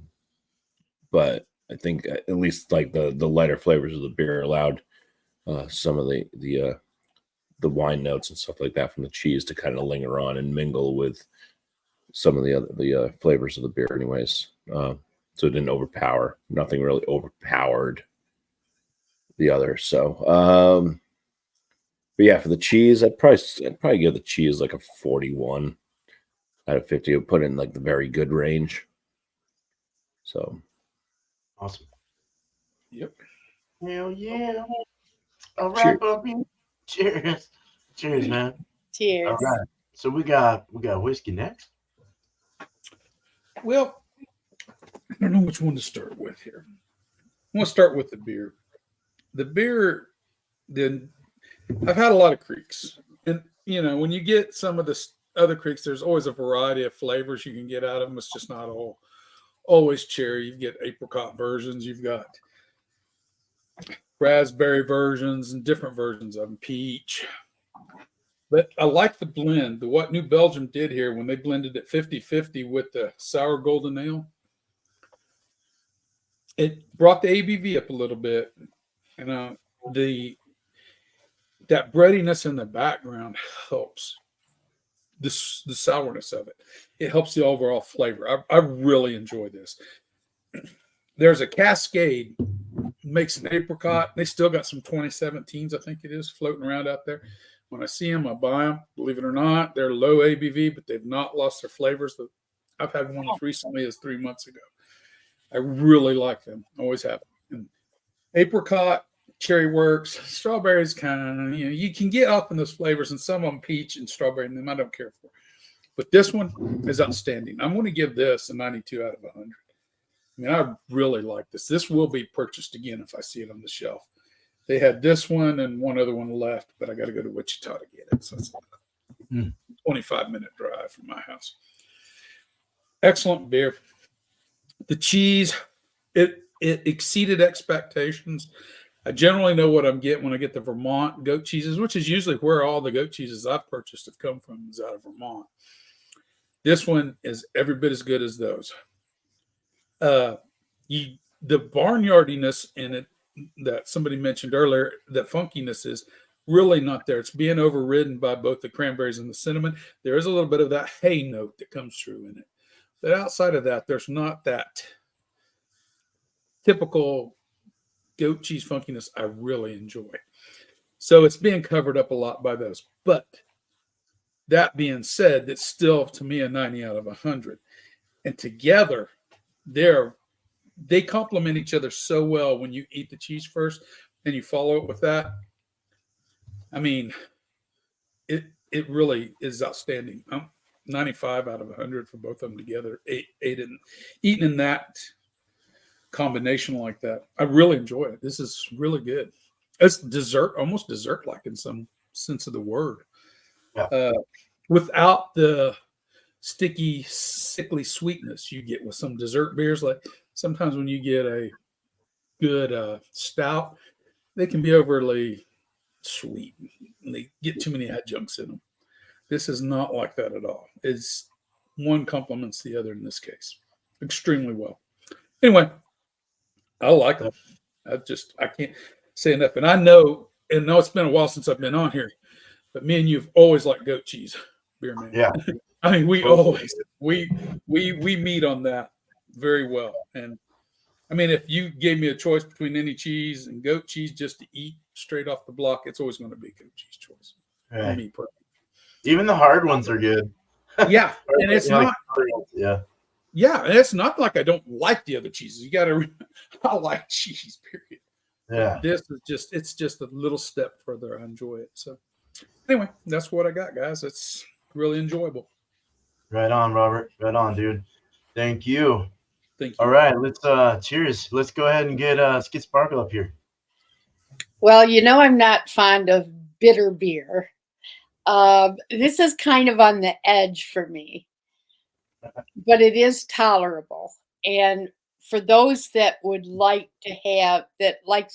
I think at least like the lighter flavors of the beer allowed some of the wine notes and stuff like that from the cheese to kind of linger on and mingle with some of the flavors of the beer, anyways. So it didn't overpower. Nothing really overpowered the other. So, but yeah, for the cheese, I'd probably give the cheese like a 41 out of 50. I would put it in like the very good range. So Awesome. Yep. Hell yeah. All right, Cheers. Bumpy. Cheers. Cheers, man. Cheers. All right. So we got whiskey next. Well, I don't know which one to start with here. I'm going to start with the beer. The beer, then I've had a lot of creeks. And, when you get some of the other creeks, there's always a variety of flavors you can get out of them. It's just not always cherry. You get apricot versions. You've got raspberry versions and different versions of them, peach. But I like the blend. What New Belgium did here when they blended it 50-50 with the sour golden ale, it brought the ABV up a little bit. And that breadiness in the background helps the sourness of it. It helps the overall flavor. I really enjoy this. There's a Cascade, makes an apricot. They still got some 2017s, I think it is, floating around out there. When I see them, I buy them. Believe it or not, they're low ABV, but they've not lost their flavors. I've had one as recently as 3 months ago. I really like them. Always have them. And apricot, cherry works, strawberries kind of, you can get up in those flavors, and some of them peach and strawberry, and them I don't care for. But this one is outstanding. I'm going to give this a 92 out of 100. I mean, I really like this. This will be purchased again if I see it on the shelf. They had this one and one other one left, but I got to go to Wichita to get it. So it's a 25-minute drive from my house. Excellent beer. The cheese, it exceeded expectations. I generally know what I'm getting when I get the Vermont goat cheeses, which is usually where all the goat cheeses I've purchased have come from, is out of Vermont. This one is every bit as good as those. The barnyardiness in it that somebody mentioned earlier, that funkiness is really not there. It's being overridden by both the cranberries and the cinnamon. There is a little bit of that hay note that comes through in it. But outside of that, there's not that typical goat cheese funkiness I really enjoy. So it's being covered up a lot by those. But that being said, it's still, to me, a 90 out of 100. And together, they complement each other so well when you eat the cheese first and you follow it with that. I mean, it really is outstanding. 95 out of 100 for both of them together. Eating in that combination like that. I really enjoy it. This is really good. It's dessert, almost dessert-like in some sense of the word. Yeah. Without the sticky, sickly sweetness you get with some dessert beers. Like sometimes when you get a good stout, they can be overly sweet. And they get too many adjuncts in them. This is not like that at all. It's one complements the other in this case extremely well. Anyway, I like them. I can't say enough. And I know it's been a while since I've been on here, but me and you've always liked goat cheese, beer man. Yeah. I mean, we Totally. always we meet on that very well. And I mean, if you gave me a choice between any cheese and goat cheese just to eat straight off the block, it's always going to be goat cheese choice for Right. me personally. Even the hard ones are good. Yeah, and it's You know, not. Yeah. Yeah, and it's not like I don't like the other cheeses. You got to. I like cheese. Period. Yeah. This is it's just a little step further. I enjoy it. So anyway, that's what I got, guys. It's really enjoyable. Right on, Robert. Right on, dude. Thank you. Thank you. All right, let's cheers. Let's go ahead and let's get Sparkle up here. Well, I'm not fond of bitter beer. This is kind of on the edge for me, but it is tolerable. And for those that likes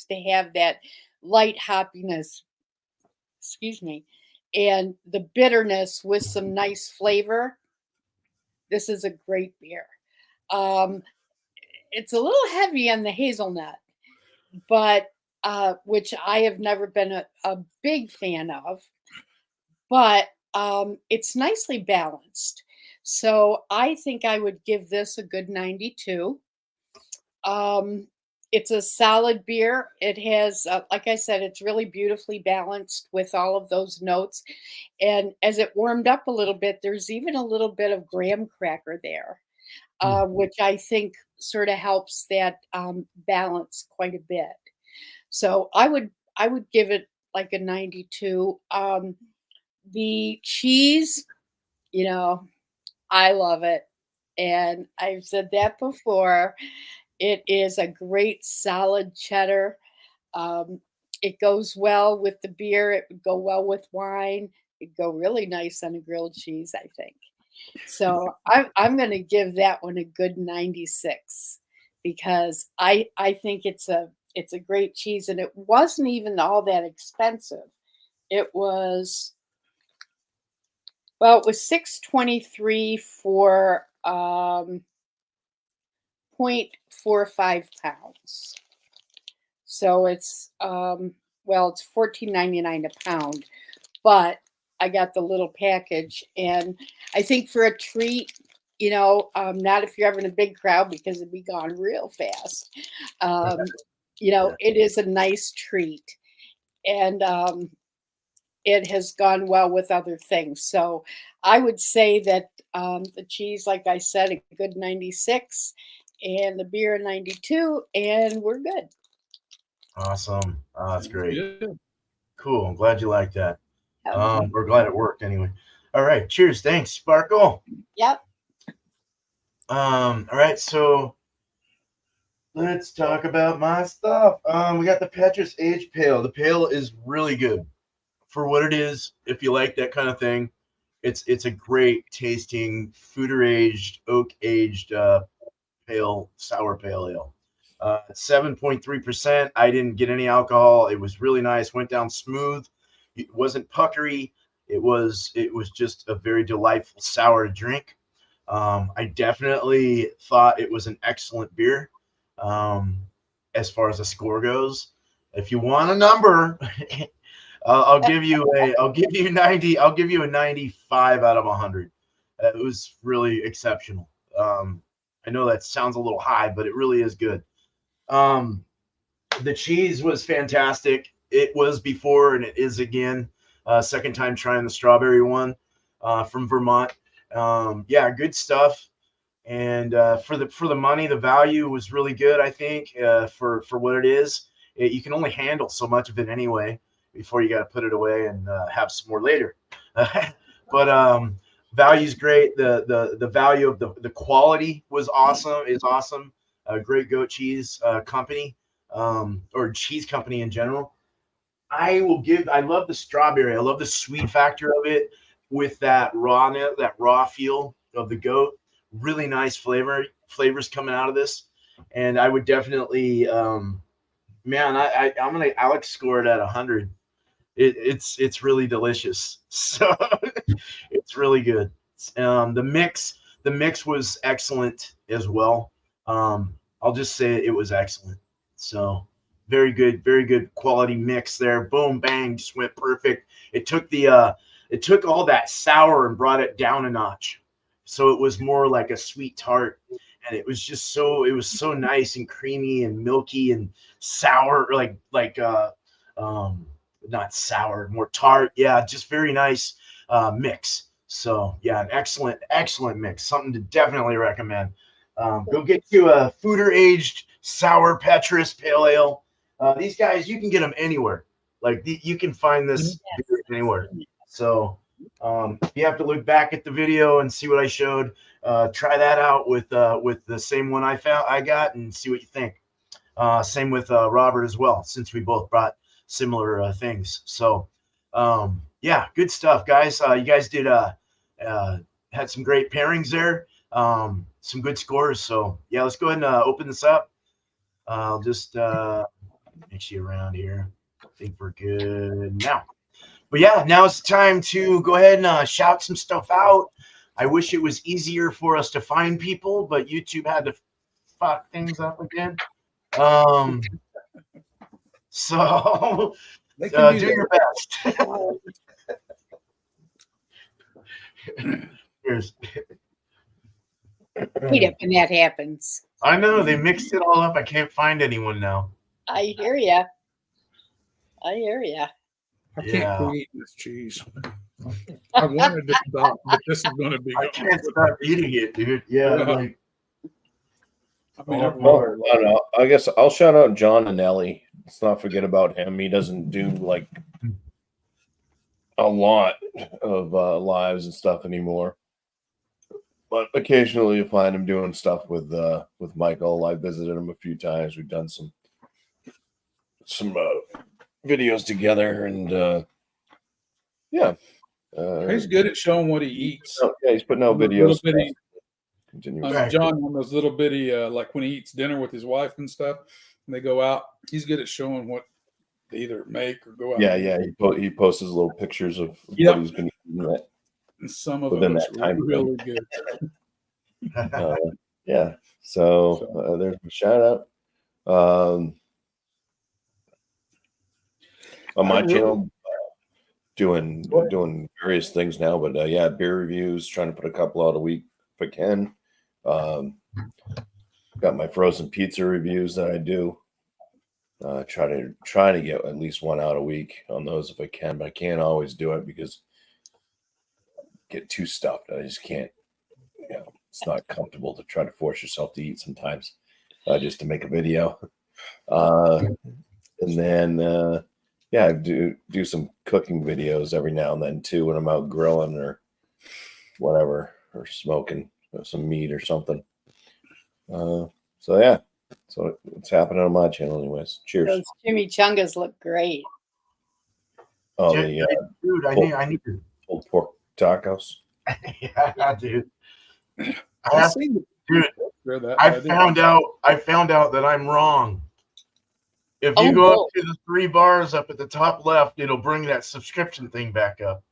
to have that light hoppiness, excuse me, and the bitterness with some nice flavor, this is a great beer. It's a little heavy on the hazelnut, but which I have never been a big fan of, but it's nicely balanced. So I think I would give this a good 92. It's a solid beer. It has, like I said, it's really beautifully balanced with all of those notes. And as it warmed up a little bit, there's even a little bit of graham cracker there, which I think sort of helps that balance quite a bit. So I would give it like a 92. The cheese, I love it. And I've said that before. It is a great solid cheddar. It goes well with the beer. It would go well with wine. It'd go really nice on a grilled cheese, I think. So I'm going to give that one a good 96 because I think it's a great cheese, and it wasn't even all that expensive. It was $6.23 for 0.45 pounds. So it's it's $14.99 a pound, but I got the little package, and I think for a treat, not if you're having a big crowd because it'd be gone real fast. It is a nice treat, and it has gone well with other things. So I would say that the cheese, like I said, a good 96, and the beer a 92, and we're good. Awesome. That's great. Yeah. Cool. I'm glad you like that. We're glad it worked anyway. All right. Cheers. Thanks, Sparkle. Yep. All right. So let's talk about my stuff. We got the Petrus Aged Pale. The pale is really good for what it is. If you like that kind of thing, it's a great tasting foeder aged, oak aged pale, sour pale ale. 7.3%. I didn't get any alcohol. It was really nice. Went down smooth. It wasn't puckery. It was just a very delightful sour drink. I definitely thought it was an excellent beer. As far as the score goes, if you want a number, I'll give you 90. I'll give you a 95 out of 100. It was really exceptional. I know that sounds a little high, but it really is good. The cheese was fantastic. It was before, and it is again. Second time trying the strawberry one from Vermont. Good stuff. And for the money, the value was really good. I think for what it is, you can only handle so much of it anyway before you got to put it away and have some more later. But value's great. The value of the quality was awesome. Is awesome. A great goat cheese company or cheese company in general. I love the strawberry. I love the sweet factor of it with that raw feel of the goat. Really nice flavors coming out of this. And I would definitely man, Alex scored at 100. It's really delicious. So it's really good. The mix was excellent as well. I'll just say it was excellent. So very good quality mix there. Boom, bang, just went perfect. It took all that sour and brought it down a notch. So it was more like a sweet tart. And it was so nice and creamy and milky and sour, not sour, more tart. Yeah, just very nice mix. So yeah, an excellent mix. Something to definitely recommend. Go get you a Fooder aged sour Petrus Pale Ale. These guys, you can get them anywhere. You can find this beer anywhere. So if you have to look back at the video and see what I showed, try that out with the same one I got and see what you think. Same with Robert as well, since we both brought similar things. So yeah, good stuff, guys. You guys did had some great pairings there. Some good scores. So yeah, let's go ahead and open this up. I'll just mix you around here. I think we're good now. But yeah, now it's time to go ahead and shout some stuff out. I wish it was easier for us to find people, but YouTube had to fuck things up again. So do your best. Here's. Hate it when that happens. I know they mixed it all up. I can't find anyone now. I hear ya. I can't create this cheese. I wanted to stop, but this is going to be. I can't stop eating it, dude. Yeah. I guess I'll shout out John and Ellie. Let's not forget about him. He doesn't do like a lot of lives and stuff anymore, but occasionally you find him doing stuff with Michael. I visited him a few times. We've done some videos together, and he's good at showing what he eats. Yeah, he's putting out videos. John on those little bitty, like when he eats dinner with his wife and stuff, and they go out. He's good at showing what they either make or go out. Yeah. He posts his little pictures of what he's been eating. And some of them are really good. Yeah. So there's a shout out. On my channel, doing various things now, but beer reviews, trying to put a couple out a week if I can. Got my frozen pizza reviews that I do. Try to get at least one out a week on those if I can, but I can't always do it because I get too stuffed. I just can't. It's not comfortable to try to force yourself to eat sometimes, just to make a video. And then I do some cooking videos every now and then too when I'm out grilling or whatever, or smoking some meat or something. So it's happening on my channel anyways. Cheers. Those chimichangas look great. Oh, dude, I need to pulled pork tacos. Yeah, dude. I found out that I'm wrong. If you go up to the 3 bars up at the top left, it'll bring that subscription thing back up.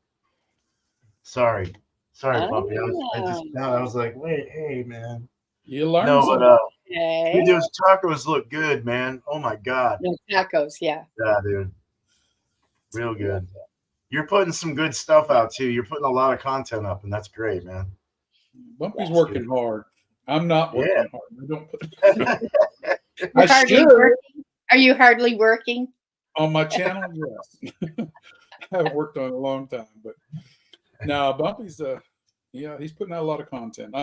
Sorry, Bumpy. I was like, wait, hey, man. You learned dude, those tacos look good, man. Oh my god. No tacos, yeah. Yeah, dude. Real good. You're putting some good stuff out too. You're putting a lot of content up, and that's great, man. Bumpy's working hard. I'm not working hard. I don't put. Are you hardly working? On my channel? Yes. I haven't worked on it in a long time, but no, Bumpy's he's putting out a lot of content.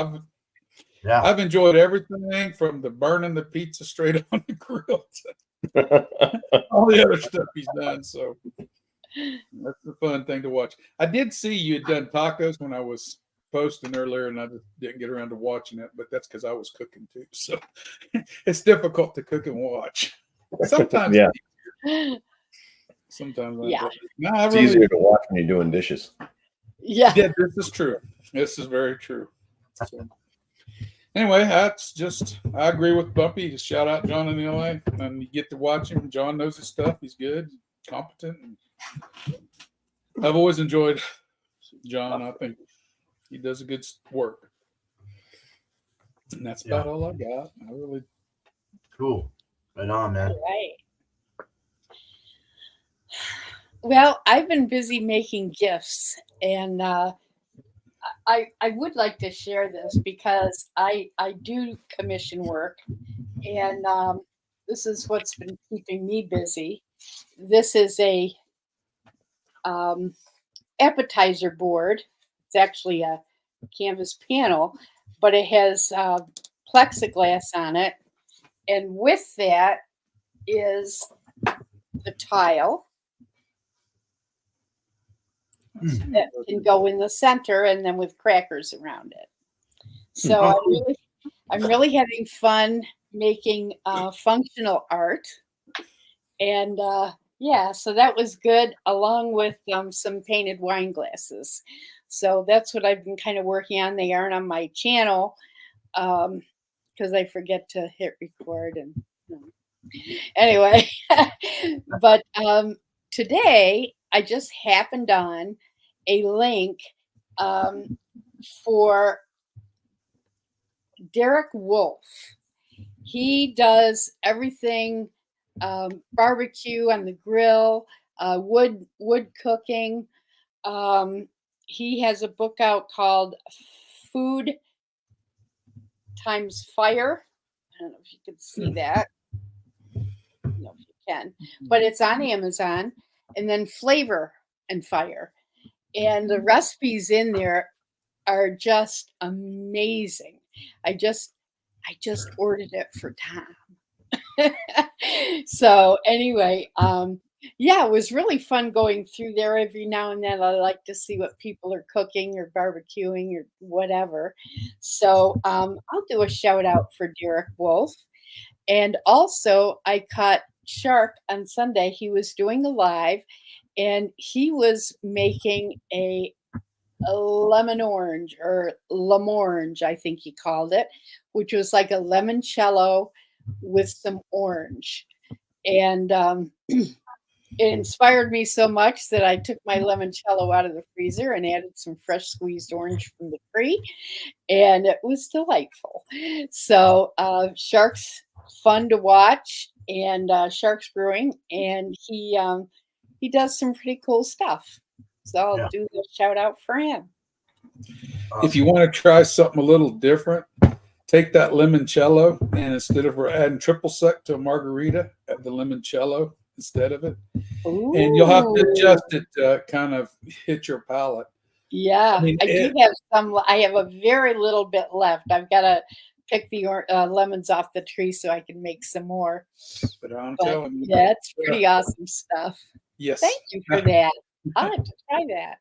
I've enjoyed everything from the burning the pizza straight on the grill to all the other stuff he's done. So that's a fun thing to watch. I did see you had done tacos when I was posting earlier, and I just didn't get around to watching it, but that's because I was cooking too. So it's difficult to cook and watch. Sometimes, sometimes, It's easier to watch when you're doing dishes. Yeah, this is true. This is very true. So, Anyway, that's just, I agree with Bumpy. Just shout out John in LA, and you get to watch him. John knows his stuff. He's good, competent. I've always enjoyed John. I think he does a good work. And that's about all I got. I really Cool. Right on, man. Right. Well, I've been busy making gifts, and I would like to share this because I do commission work, and this is what's been keeping me busy. This is a appetizer board. It's actually a canvas panel, but it has plexiglass on it, and with that is the tile that can go in the center, and then with crackers around it. So I'm really having fun making functional art, and yeah, so that was good, along with some painted wine glasses. So that's what I've been kind of working on. They aren't on my channel because I forget to hit record, and anyway. But today I just happened on a link for Derek Wolf. He does everything barbecue on the grill, wood cooking. He has a book out called Food Times Fire. I don't know if you can see that. No, if you can, but it's on Amazon. And then Flavor and Fire, and the recipes in there are just amazing. I just ordered it for Tom. So anyway, yeah, it was really fun going through there. Every now and then I like to see what people are cooking or barbecuing or whatever. So I'll do a shout out for Derek Wolf. And also I caught Shark on Sunday. He was doing a live, and he was making a lemon orange, or l'orange, I think he called it, which was like a limoncello with some orange. And it inspired me so much that I took my limoncello out of the freezer and added some fresh squeezed orange from the tree, and it was delightful. So Shark's fun to watch, and Shark's Brewing, and he does some pretty cool stuff. So I'll do the shout out for him. If you want to try something a little different, take that limoncello, and instead of adding triple sec to a margarita, add the limoncello instead of it. Ooh. And you'll have to adjust it to kind of hit your palate. Yeah, I do have some. I have a very little bit left. I've got to pick the lemons off the tree so I can make some more. But I'm telling you, yeah, it's pretty awesome stuff. Yes. Thank you for that. I'll have to try that.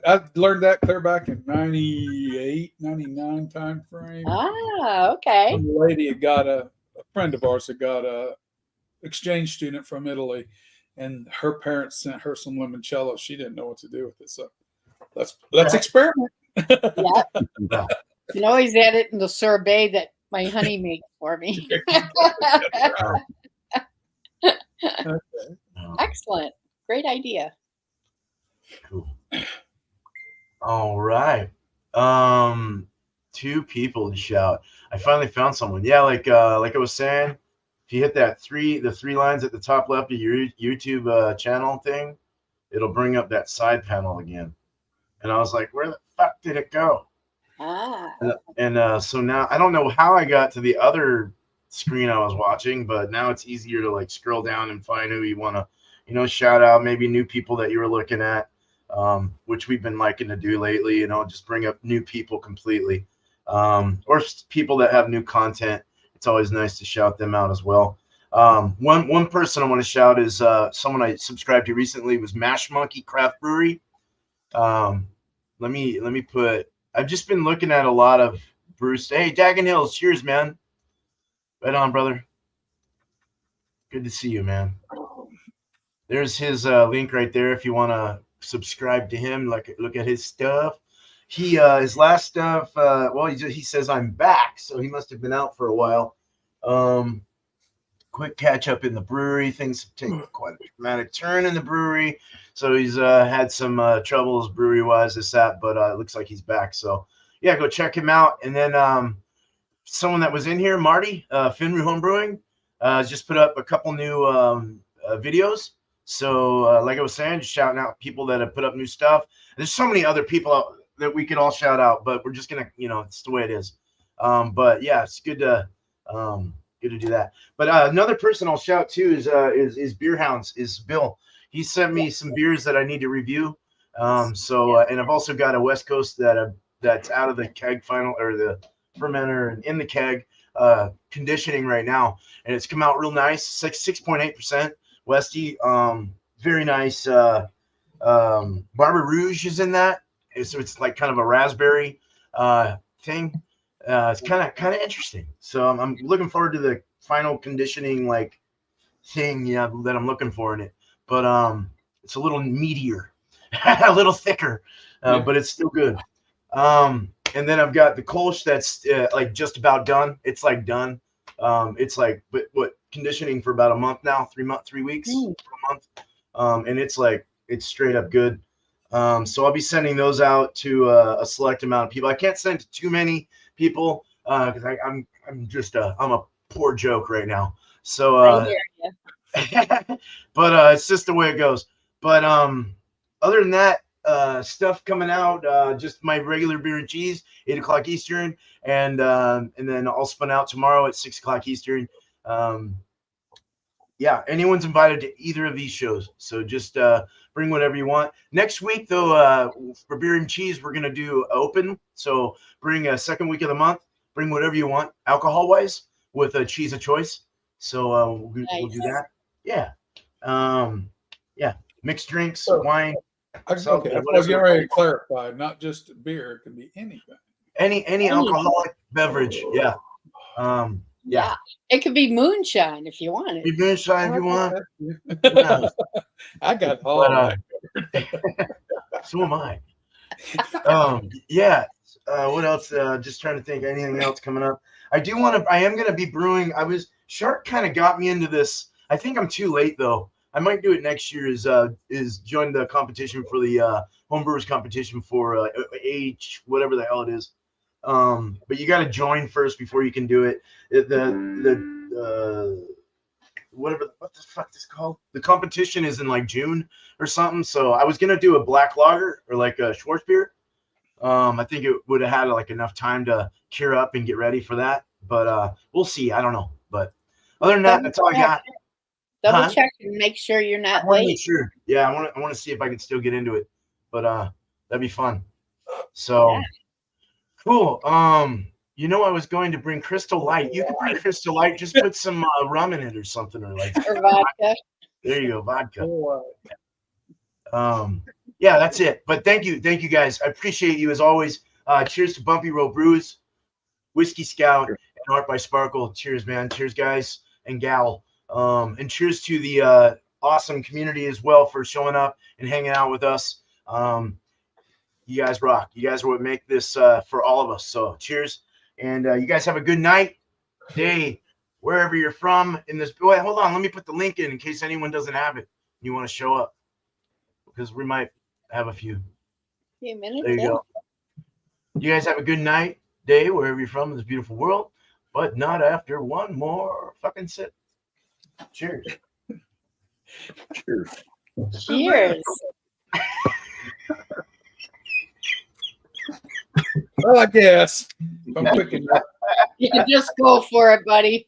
I learned that clear back in 98, 99 time frame. Ah, okay. Some lady had got a friend of ours had got a exchange student from Italy, and her parents sent her some limoncello. She didn't know what to do with it. So let's experiment. Yeah. You can always add it in the sorbet that my honey makes for me. Okay. Excellent. Great idea. Cool. All right. 2 people to shout. I finally found someone. Yeah, like I was saying, if you hit the 3 lines at the top left of your YouTube channel thing, it'll bring up that side panel again. And I was like, where the fuck did it go? And so now I don't know how I got to the other screen I was watching, but now it's easier to like scroll down and find who you want to, shout out, maybe new people that you were looking at, which we've been liking to do lately, just bring up new people completely, or people that have new content. It's always nice to shout them out as well. One person I want to shout is someone I subscribed to recently, was Mash Monkey Craft Brewery. Let me put, I've just been looking at a lot of Bruce. Hey, Dagon Hills, cheers, man. Right on, brother. Good to see you, man. There's his link right there if you want to subscribe to him, look at his stuff. his last stuff. Well, he says I'm back, so he must have been out for a while. Quick catch up in the brewery. Things have taken quite a dramatic turn in the brewery, so he's had some troubles brewery wise, but it looks like he's back. So yeah, go check him out. And then someone that was in here, Marty, Finru Home Brewing, just put up a couple new videos. So like I was saying, just shouting out people that have put up new stuff. There's so many other people out that we could all shout out, but we're just gonna, it's the way it is. But yeah, it's good to do that. But another person I'll shout too is Beer Hounds, is Bill. He sent me some beers that I need to review. And I've also got a West Coast that's out of the keg final, or the fermenter, and in the keg conditioning right now, and it's come out real nice. 6.8% Westy. Very nice. Barber Rouge is in that. So it's like kind of a raspberry thing. It's kind of interesting. So I'm looking forward to the final conditioning thing, that I'm looking for in it. But it's a little meatier, a little thicker, but it's still good. And then I've got the Kolsch that's just about done. It's done. It's conditioning for about a month now, 3 weeks, for a month. And it's straight up good. So I'll be sending those out to a select amount of people. I can't send to too many people because I'm a poor joke right now. So but it's just the way it goes. But other than that, stuff coming out, just my regular beer and cheese, 8 o'clock Eastern, and then I'll spin out tomorrow at 6 o'clock Eastern. Yeah, anyone's invited to either of these shows, so just bring whatever you want. Next week, though, for beer and cheese, we're gonna do open. So bring a second week of the month. Bring whatever you want, alcohol-wise, with a cheese of choice. So we'll do that. Yeah, yeah, mixed drinks, wine. Okay, I was getting ready to clarify. Not just beer; it can be anything. Any alcoholic beverage. Yeah. Yeah. It could be moonshine if you want it. Be moonshine if you want. I got all So am I. Yeah. What else? Just trying to think. Anything else coming up? I am going to be brewing. Shark kind of got me into this. I think I'm too late though. I might do it next year. Is join the competition for the homebrewers competition for age, whatever the hell it is. But you got to join first before you can do it. What the fuck is called? The competition is in June or something. So I was gonna do a black lager or a Schwarzbier. I think it would have had enough time to cure up and get ready for that. But we'll see. I don't know. But other than that, that's all I got. Double check and make sure you're not late. Sure. Yeah, I want to see if I can still get into it. But that'd be fun. So cool. I was going to bring Crystal Light. You can bring Crystal Light. Just put some rum in it or something, or vodka. There you go, vodka. Yeah, that's it. But thank you guys. I appreciate you as always. Cheers to Bumpy Road Brews, Whiskey Scout, and Art by Sparkle. Cheers, man. Cheers, guys and gal. And cheers to the awesome community as well for showing up and hanging out with us. You guys rock. You guys are what make this for all of us. So cheers. And you guys have a good night, day, wherever you're from in this. Wait, hold on. Let me put the link in case anyone doesn't have it. You want to show up because we might have a few. Few minutes. There you go. You guys have a good night, day, wherever you're from in this beautiful world, but not after one more fucking sip. Cheers. Cheers. Cheers. Well, I guess. I'm quick enough. You can just go for it, buddy.